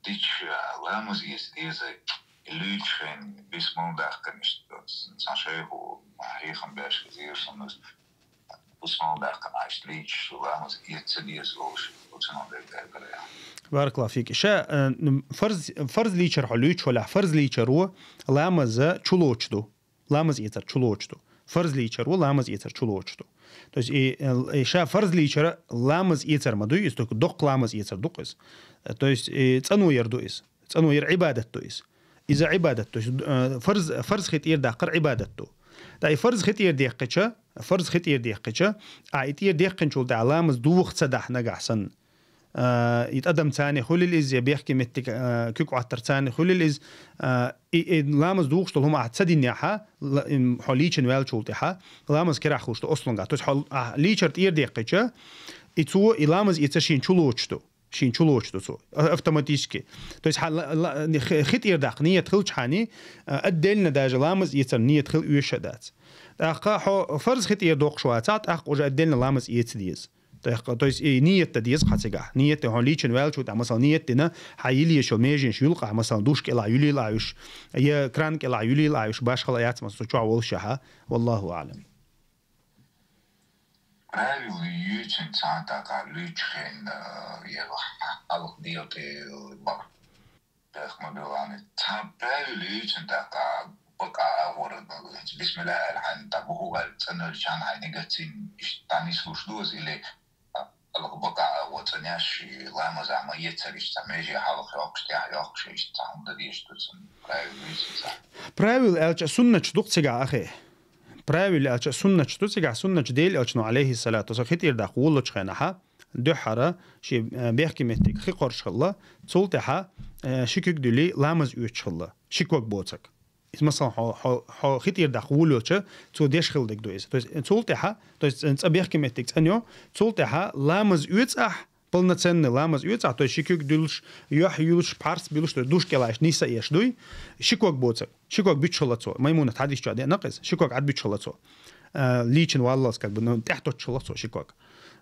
ديش لامز يستيزك ليشين بسمو داخل نشتغل سانشيء هي خم باش كثير سنوس بسمو داخل عايش ليش لامز يتسديز وش وتنو ده
بارك الله فيك شا فرض ليشر حلوش ولا فرض ليشر هو لامز چلوچدو لامز يتر چلوچدو فرض ليشر هو لامز يتر چلوچدو то есть и ша فرض ليشر لامز يتر مدو يستوك دق لامز يتر دقس то есть цану يردو إس цану ير عبادته إس إذا عبادته فرض خطير داقر عبادته تاي فرض خطير ديقچا فرض خطير ديقچا ايتير ديقن شول لامز دوخ صدح نغحسن يتقدم ثاني خلي الإز بيحكي متك كيكو عتر ثاني خلي الإز لامز دوخش طول هم عتسدي نياحة حليشن ويلشولتها لامز كرا خوش أصلاً قا توش ليشر تير دقيقة يتسو لامز يتشين شلوشتو شين شلوشتو سو أوتوماتيكي توش خيط يردق نية تخلش حاني أدلنا داج لامز يتر نية تخل ويشدات أقا فرض خيط يردق شواتات أق وجا أدلنا لامز يتديز то есть نية تديز قاتسجا نية هوليشن ويلشو تا مثلا نية تنا حيلي شو ميجن شو يلقى مثلا دوشك إلا يولي لايش يا كرانك إلا يولي لايش باش خلايات مثلا شو عول شها والله أعلم.
يوتشن سانتا كالوتشن يروح على ديوتي بق تخمدوان تابل يوتشن تاكا بقى ورد بسم الله الحمد تبوه التنرجان هاي نجاتين تاني سلوش دوز إلى البقى وتنياش لما زعما يتسرش تميجي حلق يوقش تيح يوقش يشتعم دديش تسن
برايل ألش سنة شدوق تجا أخي برايل ألش سنة شدوق تجا سنة ديل ألشنو عليه الصلاة والسلام خير دا قول لشخنها دحرة شي بيحكي متك خي قرش الله تصلتها شكك دلي لامز يوتش الله شكوك بوتك مثلا ح خيتير دا قولوچ تو ديش خلدك دويز تو تولتها تو صبيح كمتك انيو تولتها لامز يوصح полноценный ламаз юца, то есть шикук дулш юх юлш парс билуш то душ келаш ниса ешдуй шикук боцак шикук бичолацо маймуна хадис чаде нақис шикук ад бичолацо личин валлас как бы ну тахто чолацо шикук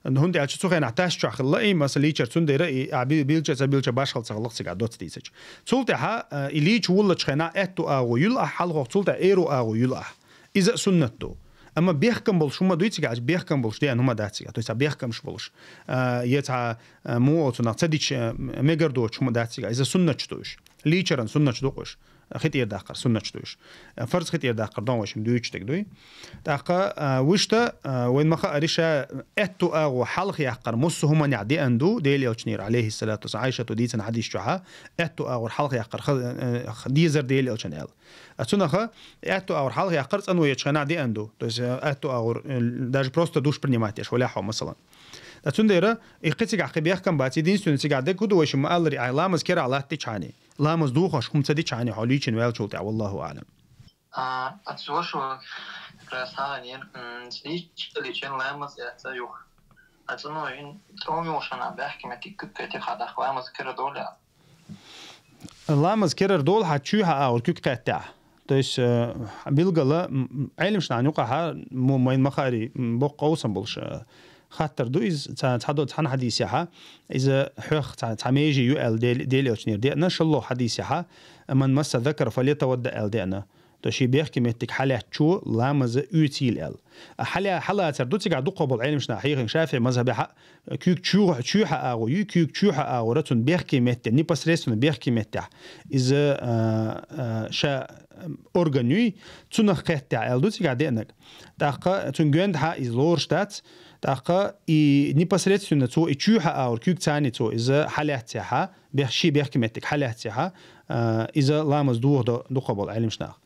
هوندي على شو خينا تاش شو خلا مثلا ليشر تندير عبي بيلجا باشخل صغلق سيجا دوت تيسج سولتها إليش ولا شخنا أتو أو يلا حلقة سولتها إيرو أو يلا إذا سنته أما بيحكم بالش هم دويتي قاعد بيحكم بالش ده هم داتسي تو يسا بيحكمش بالش يتع مو أتونا تصديش ميجر دوش هم داتسي إذا سنة شتوش ليشرن سنة شتوش خيتير داقر سنة شتوش فرض خيتير داقر دون وش مدويش تقدوي داقا وشتا وين ما خاريشا أتو أو حلق يحقر مس هم نعدي أندو ديلي أوشنير عليه الصلاة والسلام عائشة تديتن حديث شوها أتو أو حلق يحقر ديزر ديلي أوشنير أتونها أتو أو حلق يحقر أنو يشغل نعدي أندو تويس أتو أو даже просто душ принимаешь ولا حو مثلا أتونديرا إقتيج عقب يحكم باتي دين سنة تجعده كده وش ما ألري علامة كرا على تجاني لامز دوخش خم تدي تجاني حوليشين ويل شولتي والله أعلم.
أتوشوا كراسانين سليش اللي كان لامز يحتاجوا أتونو إن تومي وشنا بحكي ما كيكتي خد أخوة كرا دولا.
لامز كرا دول هتشوها أو كيكتة. تويس بيلقلا علمش نعنقها مو مخاري بقوسم بولش. خاطر دويز تعدد عن حديثها إذا حق تعميجي يؤل ديل أوشنير دي نش الله حديثها من مس ذكر فليتودع دينا تشي بيحكي متك حالة شو لامز يوتيل ال حالة تردوتي قاعد قبل علم شنا حقيقة شافعي مذهب حق كيك شو حق أو كيك شو حق أو رتون بيحكي مت ني بس ريسون بيحكي مت إذا شا أورجانيو تنخ قطع ال دوتي قاعد إنك تاقة تنجند حق إزلور شتات تاقة непосредственно تو يشوها أو كيك تاني تو إذا حالاتها بيحكي متك حالاتها إذا لامز دو قبل علم شناخ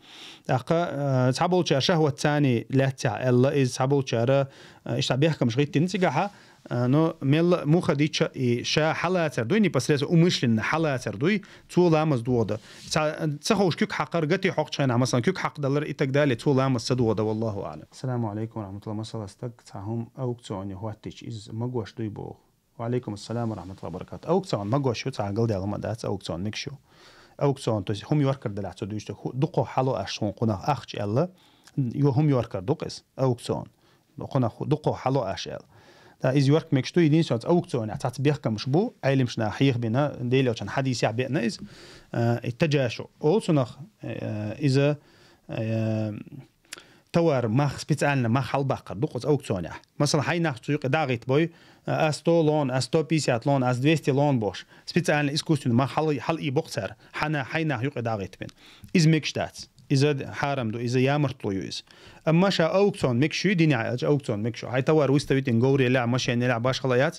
تاقة تعبول شا شهوة تاني لا تاع إلا إذا تعبول شا إيش بيحكم شغيت تنتجها نو مل مو خديتش شا حالات دوي непосредственно умышленно حالات دوي تو لامز دوده تسخوش كيك حقر قتي حق شينا مثلا كيك حق دلر إتك دالي تو لامز سدوده والله أعلم. السلام عليكم ورحمة الله مسألة استك تعهم أوكتون يهواتش إز مجوش دوي بو وعليكم السلام ورحمة الله وبركاته أوكتون مجوش شو تعقل دي على دات أوكتون مكشو أوكتون تز هم يوركر دلعت دويش دقو حلو أشون قنا أخش إلا يو هم يوركر دقس أوكتون قنا دقو حلو أشيل إذا يورك مكشتو يدين شات أوكتون اعتقد بيحكم مش بو علم شنا حيخ بنا ديلي عشان حديث يعبئنا إز التجاشو أوصنخ إذا توار ما سبيتالنا ما حل بقر دقص أوكتون مثلا حي نحتوق داغيت بوي أستو لون أستو بيسيات لون أس 200 لون بوش سبيتالنا إسكوستون ما حل إي بقصر حنا حي نحتوق داغيت بين إز مكشتات إذا حرم دو إذا يامرت لويز أما شا أوكتون مكشو ديني عاج أوكتون مكشو هاي توار ويستويت إنغوري لا مش يعني لا باش خلايات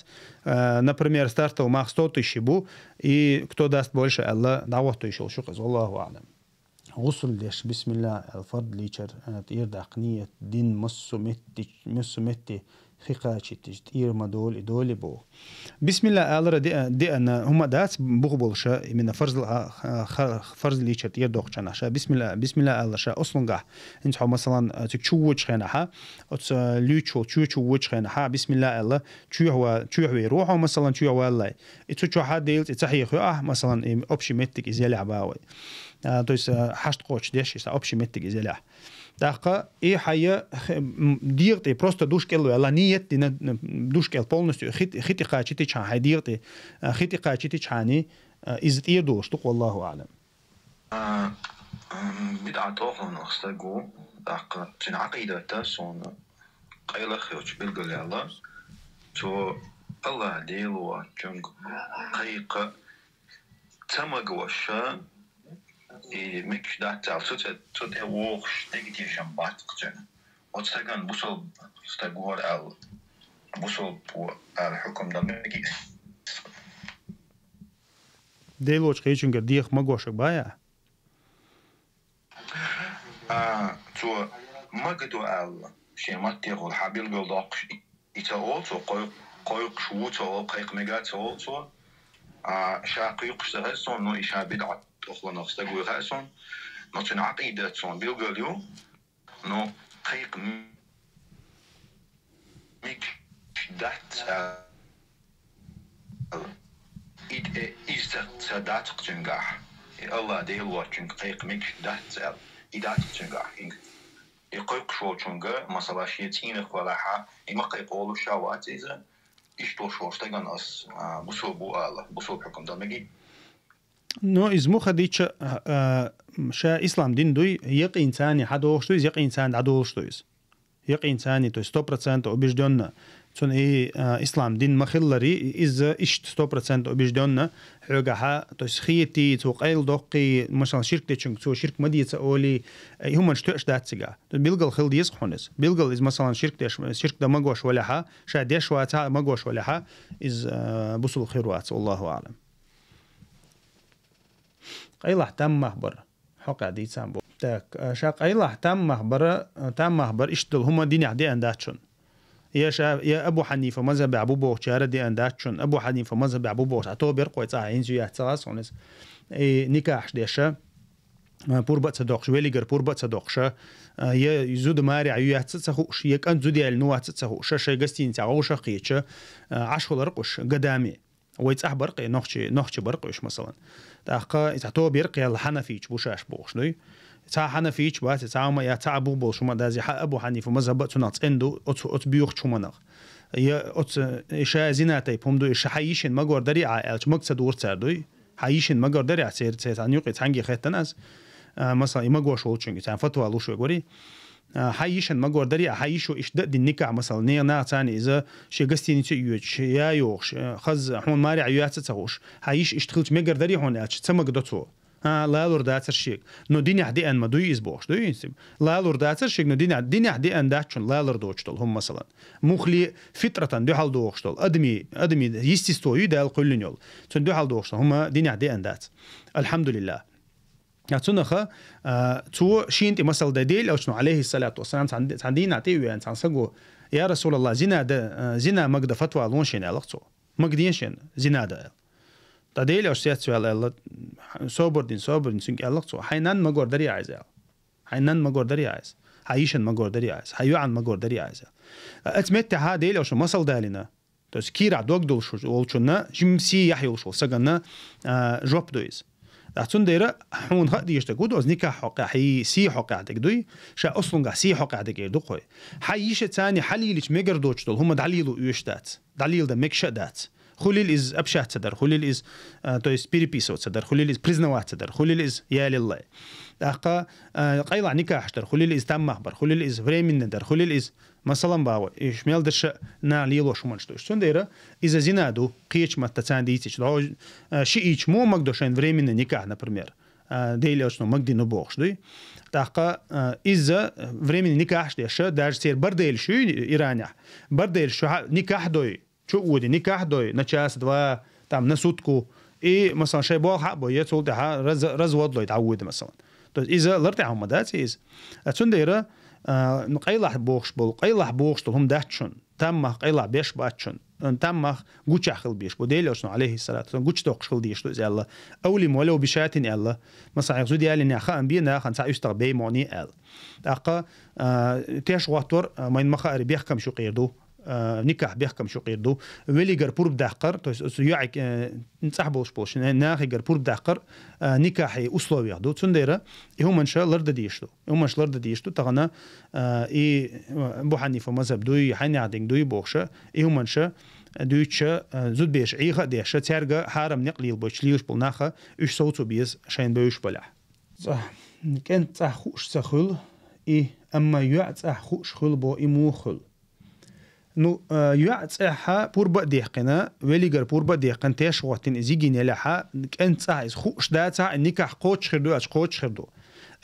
например стартов ما خستوت يشبو и кто даст больше الله دعوته يشول شكرا والله أعلم. غسل ليش بسم الله الفرد ليشر تير قنية دين مسمتي فقه تير مدول دول بو بسم الله ألر دي أن هم دات بقبل شا من فرز ليشر تير دوق شنا شا بسم الله ألر شا أصلا قح أنت مثلا تكشوج خينها أو ليشو تشوج خينها بسم الله ألر شو هو يروح مثلا شو هو الله إتشو حد ديلت إتحيي مثلا أبشي متك إزيل عباوي то есть хашт коч деш есть общий метод изеля так и хая дирте просто душкел ала ниет душкел полностью хити качити чан хай дирте хити качити чани из тирду что والله اعلم
بدعة أخرى نخستجو так تن عقيدة تاسون قيل خيوش بالقول الله تو الله ديلو جنگ قيق تمغوشا مش ده تعال سوت ووخش تيجي شنبات قجنا وتسجن بوصل استجور ال بوصل بو الحكم ده مجي
ديلوش خيشون قديخ مغوش بايا
تو مجدو ال شيء ما تيغل حبيل قلداقش يتاول تو قيق شو تو قيق مجات تو شاقيق شهسون نو إشها بدعة أخوة نخستجو خاسون نو عقيدة صون بيلقاليو نو قيق ميك دات إيز دات قتنقاح الله دي الواتشنق قيق ميك دات إدات قتنقاح يقيق شو تشنقا مثلا شيتين خلاها إما قيقولو شاوات إذا إشتو شورشتغن أس بسوبو الله بسوب حكم دمجي
نو إزمو خديتش شا إسلام دين دوي يق إنساني حدوشتويز يق إنسان عدوشتويز يق إنساني تو 100% убеждённо цун إسلام دين مخلري إذا إشت 100% убеждённо حوجها تو سخيتي تو قيل دقي مثلا شركة تشنك تو شركة مدية أولي هم نشتوش داتسجا بيلقى الخل ديس خونس بيلقى إذا مثلا شركة ده مجوش ولا ها شاديش واتها مجوش ولا ها إذا بوصل خيروات والله أعلم قيل تم مخبر حق دي سامبو تاك شا قيل تم مخبر إشتل هم دين عدي أنداتشون يا أبو حنيفة مذهب أبو بوخشار دي أنداتشون أبو حنيفة مذهب أبو بوخ أتوبر قوي تعين زي احتراس ونس نكاح ديشة بوربات صدقش وليجر بوربات صدقش يا يزود ماري عيوات تسخوش يك أنت زودي النوات تسخوش شيء قستين تعوش قيتش عشرة رقش قدامي ويتصح برقي نخشي برقش مثلا تاقا إذا برقي الحنفيش بوشاش بوش دوي تا حنفيش بات تا ما يا تا أبو بول شو ما دازي أبو حنيفة مذهب تناط عنده أت بيوخ شو مناغ يا أت إشاء زيناتي بوم دوي إشاء حيشين ما قدر دري عالش مقصد ورث دوي حيشين ما قدر دري سير عنيق تانجي ختناس مثلا ما قوش ولشين تان فتوى لوشو يقولي حيشين ما قدر دري حيشو إيش ده النكاح مثلا نير تاني إذا شيء قستيني تيجي يا يوخش خز حون ماري عيوات تسوش حيش اشتغلت ما قدر دري هون أش تسمى قدرتو لا لور داتر شيك نو دين عدي أن ما دوي إزبوش دوي إنسب لا لور داتر شيك نو دين عدي أن داتشون لا لور دوشتل هم مثلا مخلي فترة دو حال دوشتل أدمي يستوي دال قلنيول تون دو حال دوشتل هم دين عدي أن دات الحمد لله أتونخا تو شينتي مثل دليل أو شنو عليه الصلاة والسلام عندنا عتيوي أن تنسقو يا رسول الله زنا مقدر فتوى لونشين ألقتو مقدينشين زنا ده تدليل أو سيات سؤال الله صبر سنك ألقتو حينان ما قدر عايز حينان ما قدر عايز حيشن ما قدر عايز حيوعن ما قدر عايز أتمت هذا أو شو مثل دالنا تس كير عدوك دول شو والشنا جمسي يحيل شو سجنا جوب دويز أتون ديرة حون خد يشتكود أز نكاح حق حي سي حق عندك دوي شا أصلاً سي حق عندك يدو خوي حيش ثاني حليلش مجر دوتشتل هم دليلو يشتات دليل ده مكشدات خليل إز أبشات تدر خليل إز تويس بيريبيسو تدر خليل إز بريزنوات تدر خليل إز يا لله أقا قيل نكاح تدر خليل إز تم مخبر خليل إز فريمين ندر خليل إز مثلا باو إشميل درش ناليلو شو منشتوش تنديرة إذا زينادو قيش ما تتسانديتش لو شيء مو مقدوشين فريمين نكاح نبرمير ديلي أشنو مقدي نبوخش دوي تاقا إذا فريمين نكاح ديش دار سير برديل شو إيرانيا برديل شو نكاح دوي شو ودي نكاح دوي نشاس دوا تام نسوتكو إيه مثلا شيء بوخ حبو يتول ده رز وضلو يتعود مثلا إذا لرتعهم مداتيز تنديرة قيلح بوخش بول قيلح بوخش هم داتشون تم قيلح بيش باتشون تم قوش أخل بيش بديل أشنو عليه الصلاة والسلام قوش توقش خل ديش توزي الله أولي مولو بشاتين الله مثلا يقصد يعني إن أخا أنبينا أخا نسا يستغ بي موني ال أقا تيش واتور ما ينمخا أري بيحكم شو قيردو نكاح بيحكم شو قيردو ولي جر بورب داقر تو يعك نسحبوش بوش ناخي جر بورب داقر نكاحي أصلوي يعدو تنديرة هم إن شاء الله لرد ديشتو هم إن شاء الله لرد ديشتو تغنى بو حنيفة مذهب دوي حني عدين دوي بوخشة هم إن شاء دويتش زود بيش عيخة ديشة ترجع حرم نقليل بوش ليوش بالناخة إيش صوتو بيز شين بيوش بلح صح كنت خوش سخل أما يعت خوش خل بو إمو خل نو يعت بوربا ديقنا وليجر بوربا ديقن تيش وقتين زيجين لها كنت عايز خوش داتا النكاح قوتش خردو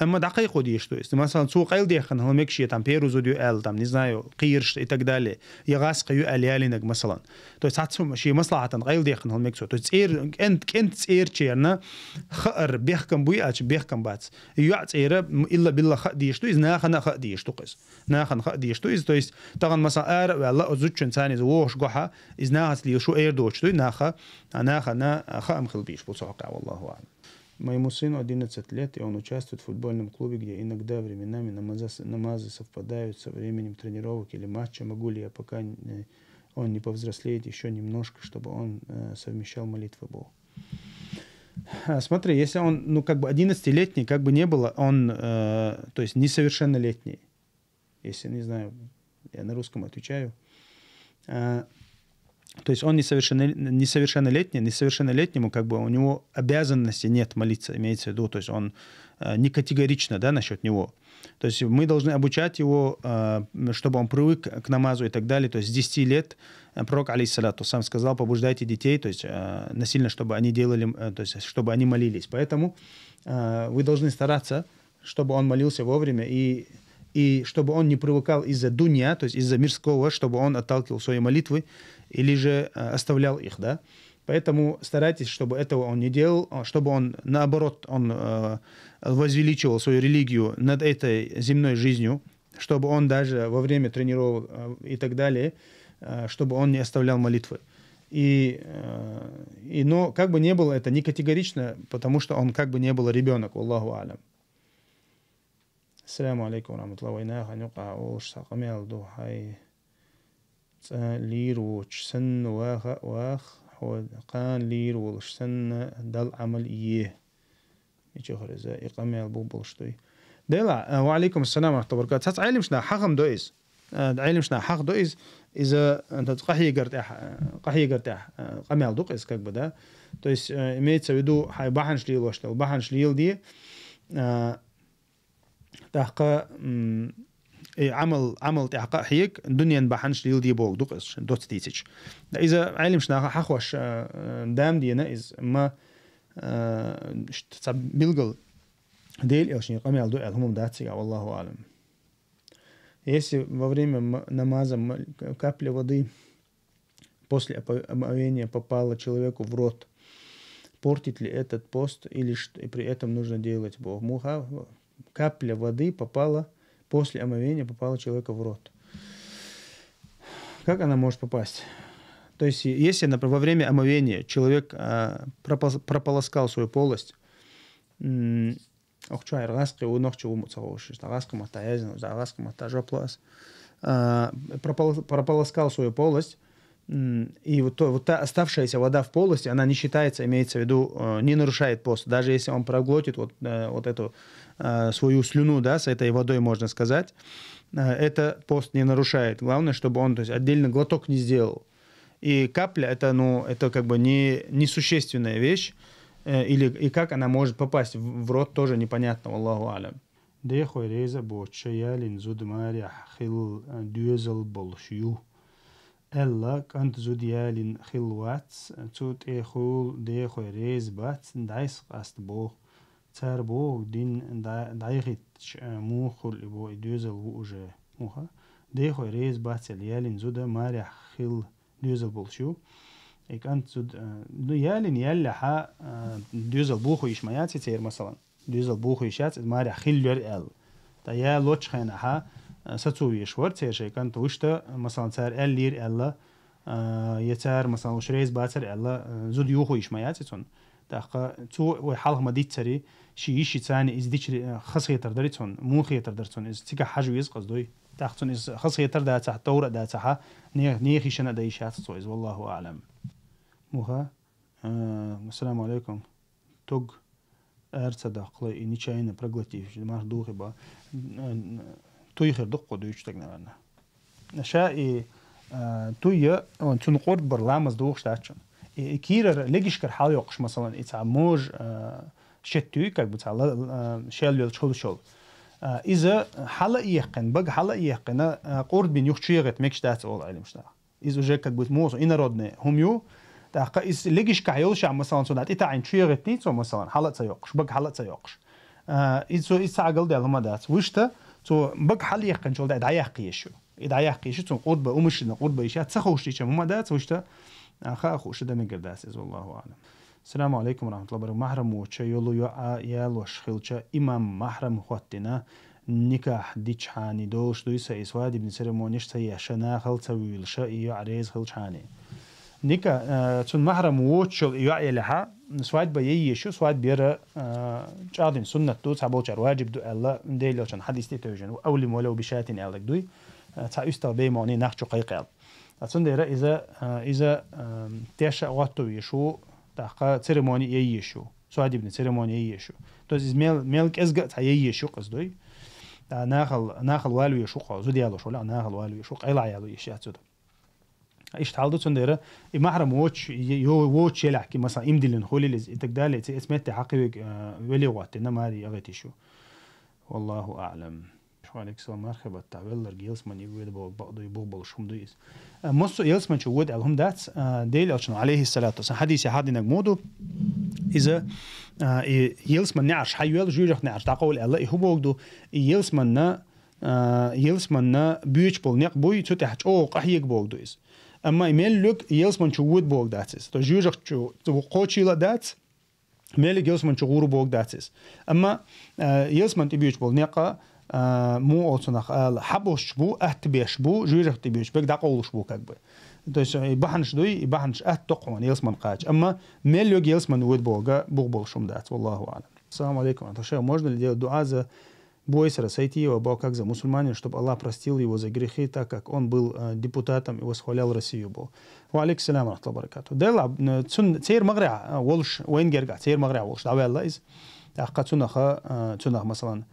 أما دقيقة ديشتو است مثلا سوق قيل ديخن هم مكشي تام بيروزو ديو ال تام نزنايو قيرش إتقدالي يغاس قيو أليالينك مثلا تو ساتسو شي مصلحة قيل ديخن هم مكسو تو تسير كنت تسير تشيرنا خر بيحكم بوياتش بيحكم بات يعت تسير إلا بالله خ ديشتو إز ناخنا خ ديشتو قيس ناخن خ ديشتو إز تو است طبعا مثلا والله أزوجن ثاني زووش قحة إز ناخس ليو شو إير دوشتو ناخا خ أمخل بيش بصحقة والله أعلم Моему сыну 11 лет, и он участвует в футбольном клубе, где иногда временами намазы совпадают со временем тренировок или матча. Могу ли я, пока он не повзрослеет еще немножко, чтобы он совмещал молитвы Богу? Смотри, если он, 11-летний, как бы не было, он, то есть несовершеннолетний. Если, не знаю, я на русском отвечаю. То есть он несовершеннолетний, несовершеннолетнему как бы у него обязанности нет молиться, имеется в виду, то есть он не категорично, да, насчет него. То есть мы должны обучать его, чтобы он привык к намазу и так далее. То есть с 10 лет пророк, алейхиссалату, сам сказал, побуждайте детей, то есть насильно, чтобы они делали, то есть чтобы они молились. Поэтому вы должны стараться, чтобы он молился вовремя и чтобы он не привыкал из-за дунья, то есть из-за мирского, чтобы он отталкивал свои молитвы или же оставлял их, да. Поэтому старайтесь, чтобы этого он не делал, чтобы он, наоборот, он возвеличивал свою религию над этой земной жизнью, чтобы он даже во время тренировок и так далее, чтобы он не оставлял молитвы. Но как бы не было это не категорично, потому что он как бы не был ребенок, Аллаху алям. Ассаламу алейкум раматлаху قان لير والشن دل عمل إيه يجهر إذا إقامة البوبل شتوي دلا وعليكم السلام ورحمة الله وبركاته تاس علمشنا حقم دويز علمشنا حق دويز إذا أنت قحية قرتاح قامل دوقيز как бы да то есть имеется в виду хай бахан шлил что бахан шлил ди тахка عمل تحقق هيك دنيا بحنش ليلدي بوق دوقش دوت تيتش اذا علمشنا حخوش دام دينا از ما بيلقل ديل очень قامل دو هم датсига والله اعلم. Если во время намаза капля воды после омовения попала человеку в рот, портит ли этот пост или при этом нужно делать Бог? Капля воды попала после омовения попала человека в рот. Как она может попасть? То есть, если, например, во время омовения человек прополоскал свою полость, прополоскал свою полость, и вот та оставшаяся вода в полости, она не считается, имеется в виду, не нарушает пост. Даже если он проглотит вот эту свою слюну, да, с этой водой, можно сказать, это пост не нарушает. Главное, чтобы он, то есть, отдельно глоток не сделал. И капля, это как бы несущественная вещь, и как она может попасть в рот, тоже непонятно, Аллаху алям. Дехой реза бочаялин зудмаря хил дюзел болшью. Элла кант зудиялин хилвац цут эхул дехой рез бац дайс аст бог. Цар бог дин дайгит мухул бо дюзел уже муха. Дехой рез бац ялин зуда маря хил дюзел болшью. И кант зуд ялин ялляха дюзел буху ишмаятси цер масалан. Дюзел буху ишац маря хил люр эл. Та я лоч хайнаха ساتسوي شورت شيء كانت وشتا مثلا صار اللير الله يتار مثلا وشريز باتر الله زود يوخو يشمايات تون تاخا تو وحالها ما ديت سري شيء ثاني از ديش خاصيه تردرتون مو خيه تردرتون از تيكا حجويز قصدوي تاختون از خاصيه تردا تاع تور دا تاع نيخي شنا دايشات سويز والله اعلم موها السلام عليكم توج ارصدقلي نيچاينا проглотив маш духиба تويخر دقو دويش تقنعنا نشائي تويا تنقرد برلامز دوخ شتاتشن كيرر لقيشكر حال يوقش مثلا إتع موج شتوي كاك بتاع شال يل شول إذا حلا يقن بق حلا يقن قرد بين يخشيغت ميكش دات أول علم شتا إذا جاك كاك بتموس إن ردنا هم يو تاق إذا لقيشك عيلش عم مثلا صدات إتع عين شيغت نيتو مثلا حلا تيوقش بق حلا تيوقش إذا عقل ده لما دات وشتا تو بق حل يقن شول ده دعيقيشو دعيقيشو تو قرب ومشنا قرب يشات سخوش تيش ما دات وشتا خاخوش ده مقداس والله اعلم. السلام عليكم ورحمه الله وبركاته. محرم وچا يولو يا لوش خلچا امام محرم خوتنا نکاح دیچانی دوش دویسا اسواد ابن سرمونیش تا یشنا خلطا ویلشا یا عریز خلچانی نيكا تون محرم ووتشل يعي لها سواد بييشو سواد بيرا جادين سنة تو تعبوشر واجب دو الله نديلو عشان حديث تيجن أولي ولو بشاتين ألك دوي تعيست بيموني نحشو قيقال أتون ديرا إذا تيشا واتو يشو تاقا سيرموني ييشو سواد ابن سيرموني ييشو توز ملك أزقة تييشو قصدوي ناخل والو يشوق زوديالو شو لا ناخل والو يشوق أي لعيالو يشيات زود إيش تعالدو تنديرة محرم ووتش يلعكي مثلا إمدلن خولي لز تقدالي اسمت حقيقي ولي وقت إنما هذه أغتي شو والله أعلم شو عليك سو مرحبا تعبير جيلس من يقول بعض يبغى شو مدويس مصر يلس من شو ود علهم دات ديل عشان عليه الصلاة والسلام حديث هذا نجمودو إذا يلس من نعرش حيوال جورخ نعرش تقول الله هو بوجدو يلس من بيوش بول نقبوي تتحج أو قحيق بوجدو إس أما إيميل لك يلس من شو ود بوج داتس تو جورخ شو قوتشي لا دات ميل يلس من شو غورو بوج داتس أما يلس من تبيوش بول نقا مو أصنع حبوش بو أهتبيش بو جورخ تبيوش بق دقولش بو كعبه توش يبحنش دوي يبحنش أهتقون يلس من قاج أما ميل لك يلس من ود بوجا بوغ شو دات والله أعلم. السلام عليكم. أنت شو можно ли делать дуа за Бойсера сойти его Бог как за мусульманин, чтобы Аллах простил его за грехи, так как он был депутатом и восхвалял Россию был. وعليك السلام ورحمة الله وبركاته. دلع تسير مغرع ولش وين جرجع تسير مغرع ولش دعوة الله إز تأخذ تنخ مثلا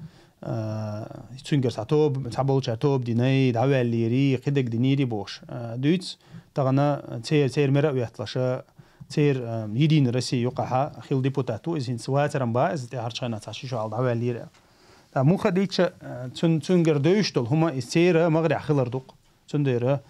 تسير تعتوب تعبول تعتوب ديني دعوة الليري قدك دينيري بوش دويت تغنى تسير مرة ويحتلاشا تسير يدين الرسي يقعها خيل ديبوتاتو إذن سواترن با إذا تهرشنا تعشيشو على دعوة الليري مو خديتش تنجر دوشتل هما السيرة مغرع خلر دق تنديرة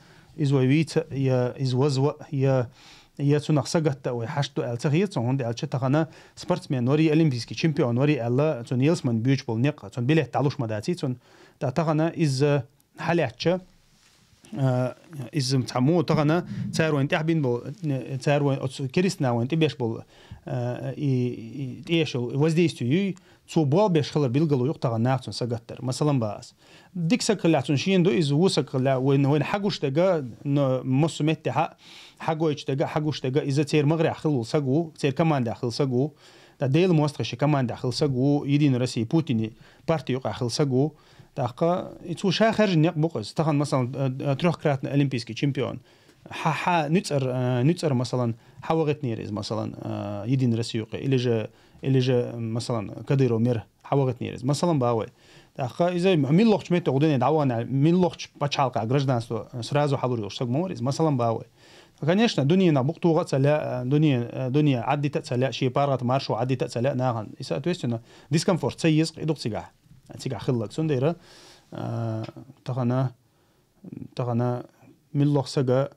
إزويت يا إزوزو يا تنخ سجت أو حشتو التغيير هند الشيء تغنى سبورتسمان نوري أولمبيسكي شامبيون نوري الله تون يلسمان بيوش بول نق تون بله تعلوش مداتي تون تغنى إز حلاتش إز متعمو تغنى تاروين تحبين بول تاروين كريسنا وين تبيش بول إيش وزديستو سو بول بيش خلر بيلقلو يقطع ناقصن سجتر مثلا باس ديك سكلاتون شين دو إز وسكلا وين حقوش تجا مسمت حقوش تجا إذا تير مغرع خلو سجو تير كمان داخل سجو تديل مستخش كمان داخل سجو يدين رسي بوتيني بارتي يقع خل سجو تاقا يتو شا خرج نيق بقص تخن مثلا تروح كراتنا أولمبيسكي شامبيون نتر مثلا حوغت نيرز مثلا يدين رسي يقع اللي جا مثلا كديرو مير حوغت نيرز مثلا باوي تاقا إذا مين لوقت ميت تقولين دعوانا مين لوقت بتشالقة гражданство сразу حضور يشتغل مورز مثلا باوي конечно دنيا نبقتو غت سلا دنيا عدت سلا شي بارات مارشو عدت سلا ناغن إذا تويستنا ديسكمفورت سيز يدق تيجا خلك سنديرة تغنى من لوق سجا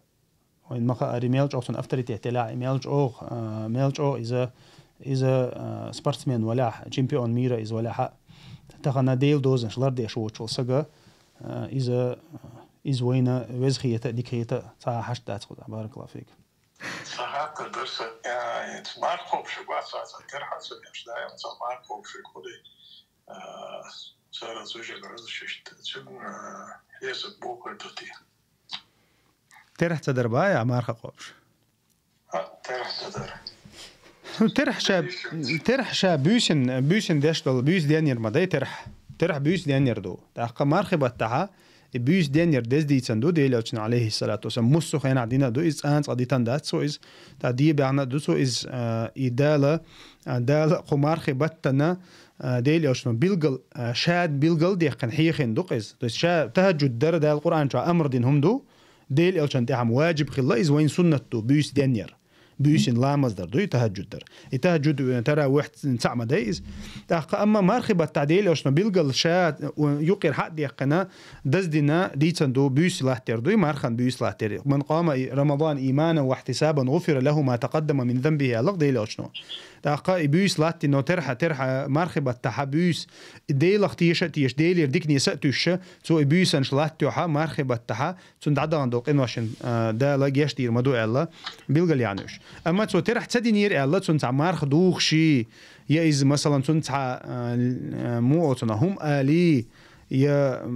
وين مخا ريميلج أو أفتريتي تلا ميلج أو إذا سبورتسمان ولا شامبيون ميرا إذا ولا حق تغنى ديل دوزن شلر ديش وتشول سجا إذا وينا وزخية ديكية تا حشتات خدا بارك الله فيك.
صحات الدرس يعني تماركو بشبات ساعة كرحة سنيش دايما تماركو في كودي صار زوجة غرز ششت تشون يزد بوكر توتي.
ترح تدر بايع مارخة قوش.
ترح تدر.
ترح شاب بيوسن داشتل بيوس ديانير مداي ترح بيوس ديانير دو تاقا مارخبة تاها بيوس ديانير دز دي تندو دي لوتشن عليه الصلاة والسلام مسو خينا عدينا دو إز أنت قديتان دات سو إز تادي بعنا دو سو إز إدالة قمارخبة تنا دي لوتشن بيلقل شاد بيلقل دي قن حيخين دو إز شاد تهجد در دا القرآن شا أمر دين هم دو دي لوتشن تاهم واجب خلا إز وين سنة دو بيوس ديانير بيوسن لا مصدر دو يتهجد در يتهجد ترى واحد نسعم دايز أما مرخبة التعديل أو شنو بيلقى شات ويقر حق دي قنا دزدنا ديتن دو بيوس لاهتر دو مرخن بيوس لاهتر من قام رمضان إيمانا واحتسابا غفر له ما تقدم من ذنبه لق ديل أو شنو تاقا بيوس لاتي نو ترحة مرخبة تحبيوس ديل اختيش تيش ديل يردكني سأتوش سو بيوس انش لاتيوها مرخبة تحا سند عدان دوق إنواشن دا لاجيش دير مدو الله بيلقى يعنوش أما تو ترح تدينير الله تنتع مارخ دوخشي يا إز مثلا تنتع مو أتنا هم آلي يا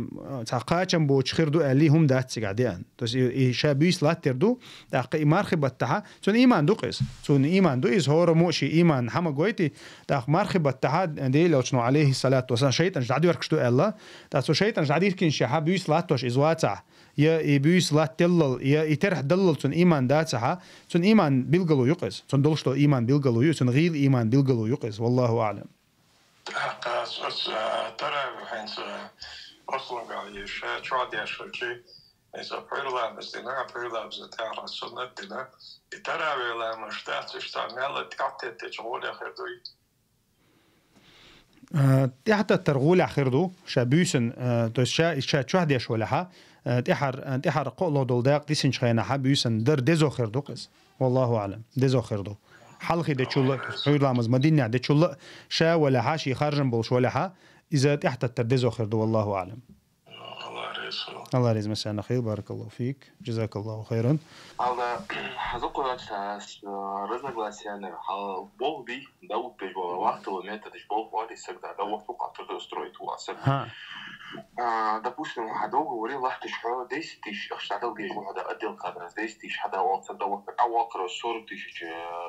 تعقاچم بو خيردو اللي هم دات سيغاديان توس شابيس لا تردو داق مارخبتها تون ايمان دوقس تون ايمان دو از هور موشي ايمان حما غويتي داق مارخبتها دي لو شنو عليه الصلاه والسلام شيطان جدادي وركشتو الله دا سو شيطان جدادي كين شابيس لا توش ازواتا يا يبيس لا تلل يا يترح دلل تون ايمان داتها تون ايمان بيلغلو يقس تون دلشتو ايمان بيلغلو يتون غيل ايمان بيلغلو يقس والله اعلم
ترى الحين أصلاً قال شادي أشوفي إذا بيرلا بس دينا بيرلا بزتاع السنة دينا ترى بيرلا مشتاق تشتغل تقطع تجول خيردوي
حتى ترغول خيردو شابيسن توس شا دي شولها تحر قولو دولداق ديسن شخينا حبيسن در ديزو خيردو قس والله أعلم ديزو خيردو حلقي دي تشول بيرلا مدينة دي تشول شا ولا حاشي خارجن بولش ولا ها إذا تحت التردزو خيردو والله أعلم الله يرزق مساء خير بارك الله فيك جزاك الله خيرا
على حزق رأس رزق لاسيان بوغدي داود بيجوا وقت وميت تجبوه وادي سكدا دا وقت قطر استرويت واسك допустим هذا говорил واحد شحال ديستيش اشتغل دي هذا ادل قدر ديستيش هذا وقت دوت اواقر 40000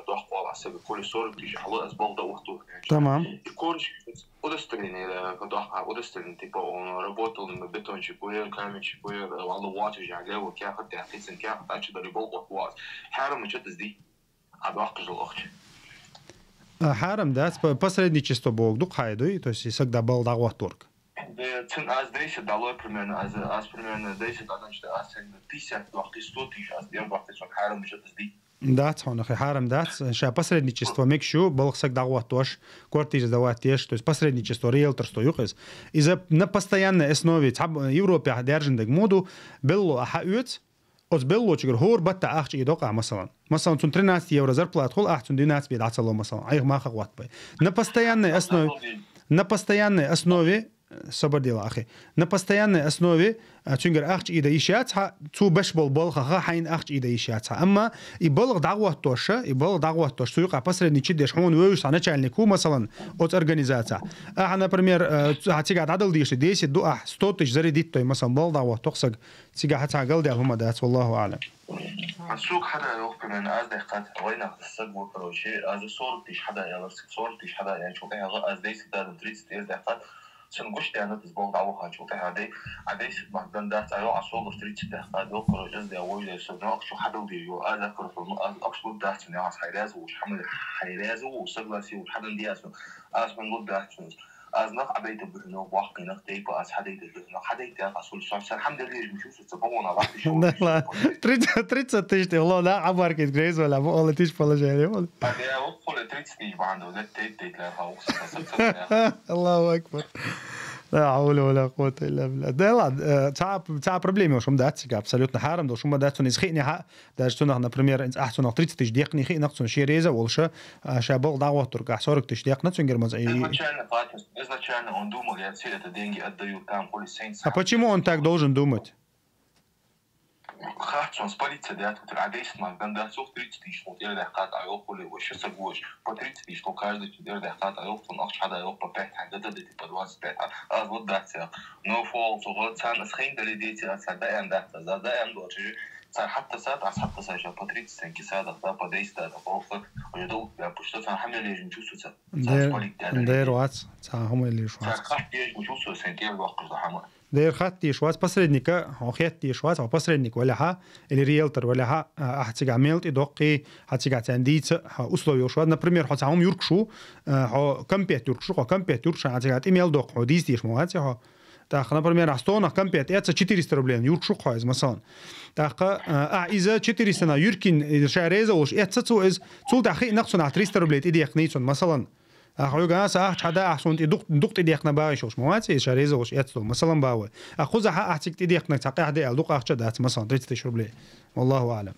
ضغط على حسب كل 40000 حلو اسبوع ده وقته
تمام
كورش удостоверение когда удостоверение типа он работал на бетонщике каменщике والله واجه يعني لو كان حتى حسن كان حتى ده يبلغ واس حرام مش دي اباق جلوخ
حرام ده посредничество бог дух хайдой то есть всегда был дагватурк
цен аз 10 долларов примерно аз примерно 10 значит аз 10 вaqt 100000 аз дем вaqt что حرام مش دي
دات هون أخي حرام دات شا посредничество мекшу балхсак дагватош квартиры даватеш то есть посредничество риэлторство юқис إذا на постоянной основе Европе держандек моду белло ахаут от белло чигр хор батта ахч идоqa مثلا تون 13 евро зарплата хол ахтун 12 бед ацало مثلا айх маха хват бай на постоянной основе صبر دي أخي نبستيان أسنوي تنقر أخش إذا يشاتها تو بشبل بلغها حين أخش إذا يشاتها أما يبلغ دعوة توشة تو يقع بسر نيشدش حون ويش عنا تشالنيكو مثلا أوت أورجانيزاتها أنا بريمير هتيجي عدل ديش ديش دو ستوتش زري ديتو مثلا بل دعوة تقصق تيجي هتعقل دي هم دات والله أعلم
السوق حدا يوقف من أصدقاء وين أخذ وكل شيء هذا صورتش حدا يلا صورتش حدا يعني شو كان أصدقاء ده تريد أصدقاء سنقش ده أنا تسبوع دعوة خان شو كهذا عادي بعدين ده أيوة عصور تريد ده ده وكل جزء ده ويل سنة شو حدا وديو هذا كل أكثر ده سنة عص حيراز وش حمل حيراز وسجلسي وحدا دي أسمع من قد ده از نخ عبيت بهنا واقع نخ تيبا از حديت بهنا حديت يا رسول الله الحمد لله مشوف تبونا واحد شو
لا تريد تشتي والله لا عبر كده جريز ولا ولا تيش فلا جاري ولا
يا وقول تريد تيجي عنده ده تيت لا هاوس
الله اكبر لا حول ولا قوة إلا بالله. ده لا تعب проблеми وشو مدات سيجا абсолютно حرام ده وشو مدات تونس خيني حق ده شو نحن بريمير إنس أحسن نقطريت تجديقني خي نقصن شيء ريزة والشة شابل دعوة ترك أحسورك تجديقنا تنجر مزعي.
изначально он думал я все это деньги отдаю там полицейским.
А почему он так должен думать?
خاطر с полицией да тут عاديس ما عندنا سوق 30 تيش вот я دقات أيوقول وش سجوش по 30 تيش то каждый теперь دقات أيوقول نقش حدا أيوقول بيت حدا ده تبى دواس بيت أزود داتيا no fault صغار سان أسخين دليديتي أصدق أن ده أصدق أن دوتشي صار حتى ساعات حتى ساعة по 30 كيسات ده по 10 ده فوق ويدو بشتى صار حمل اللي نشوفه صار
دير وات صار هم اللي شو
صار خاطر نشوفه سنتين الوقت ده حمل
دير خاتي شواز посредника خياتي شواز أو посредник ولا ها اللي ريالتر ولا ها هتيجي عملت إدقي هتيجي تعنديت أسلوب شواز نبريمير حتى يركشوا كمبيت يركشوا كمبيت يركشوا هتيجي إيميل دق حديث يش مواتي ها تاخنا بريمير عستونا كمبيت 400 ربلين يركشوا خايز مثلا تاخا إذا 400 يركن شاريزة وش تسو إز تول تأخي نقصنا 300 ربلين إدي يقنيتون مثلا أخوي جالس حدا أحسن دقت إديقنا بايش وش مواتي شاريزة وش يتسو مثلا باوي أخوذ حق أحتك إديقنا تقي حدا دق أخش دات مثلا 30 ربلين والله أعلم.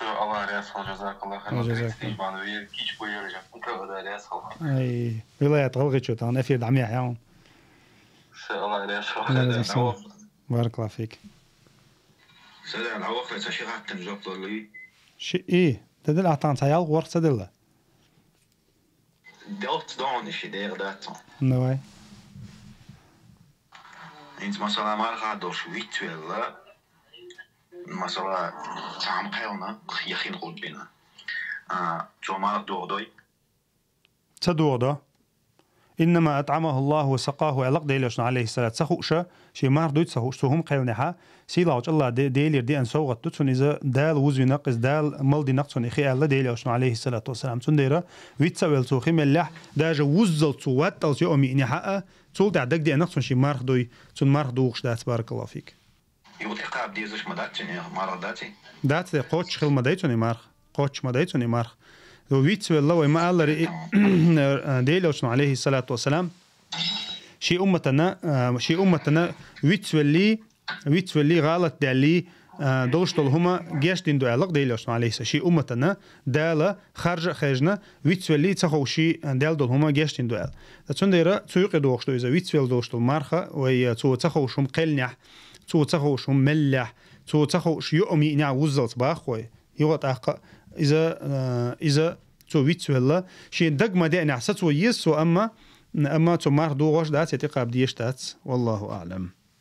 الله يرحمه جزاك الله خير. كيش بيرجع الله يرحمه.
أي ولاية غلقت شو تان أفيد عميح يوم.
الله يرحمه.
بارك الله فيك.
سلام العواقب تشيء حتى نجاط لي.
شيء إيه تدل أعطان سيال غور سدله.
دات دانش دير دات.
نوعي.
إنت مثلا ما غادوش ويت ولا مثلا تعم قيلنا يخين قول بينا جو ما دوغدوي
تدوغدا إنما أطعمه الله وسقاه علق ديلوشن عليه الصلاة سخوشة شي مار دوت سخوش سهم قيلنها سيلاوج الله ديلير دي أن سوغت دوتون إذا دال وزي نقص دال مال دي نقصون إخي الله ديلوشن عليه الصلاة والسلام تنديرا ويتسويل سوخي ملح داجا وزل سوات أو سيو أمي إني حقا تول دعدك دي نقصون شي مارخ دوي تون مارخ دوغش دات بارك الله فيك
يوتي قاب ديزش مداتني مارخ داتي
دات قوتش خل مدايتوني مارخ قوتش مدايتوني مارخ ويتسويل الله وما الله ديلوشن عليه الصلاة والسلام شي أمتنا ويتسولي غلط دالي دولشتل هما جاشتين دو علاق ديلوشن عليه شي أمتنا دالا خرجنا ويتسولي تخوشي دال دول هما جاشتين دو عل تسنديرا تسوق دوغشتو إذا ويتسول دوغشتل مارخا وي تخوشهم قلنح تخوشهم ملح تخوش يؤمي نع وزلت باخوي يوت أحق إذا ويتسول شي دق ما دي نحسات ويس أما تو مار دوغش دات يتقاب ديش دات والله أعلم.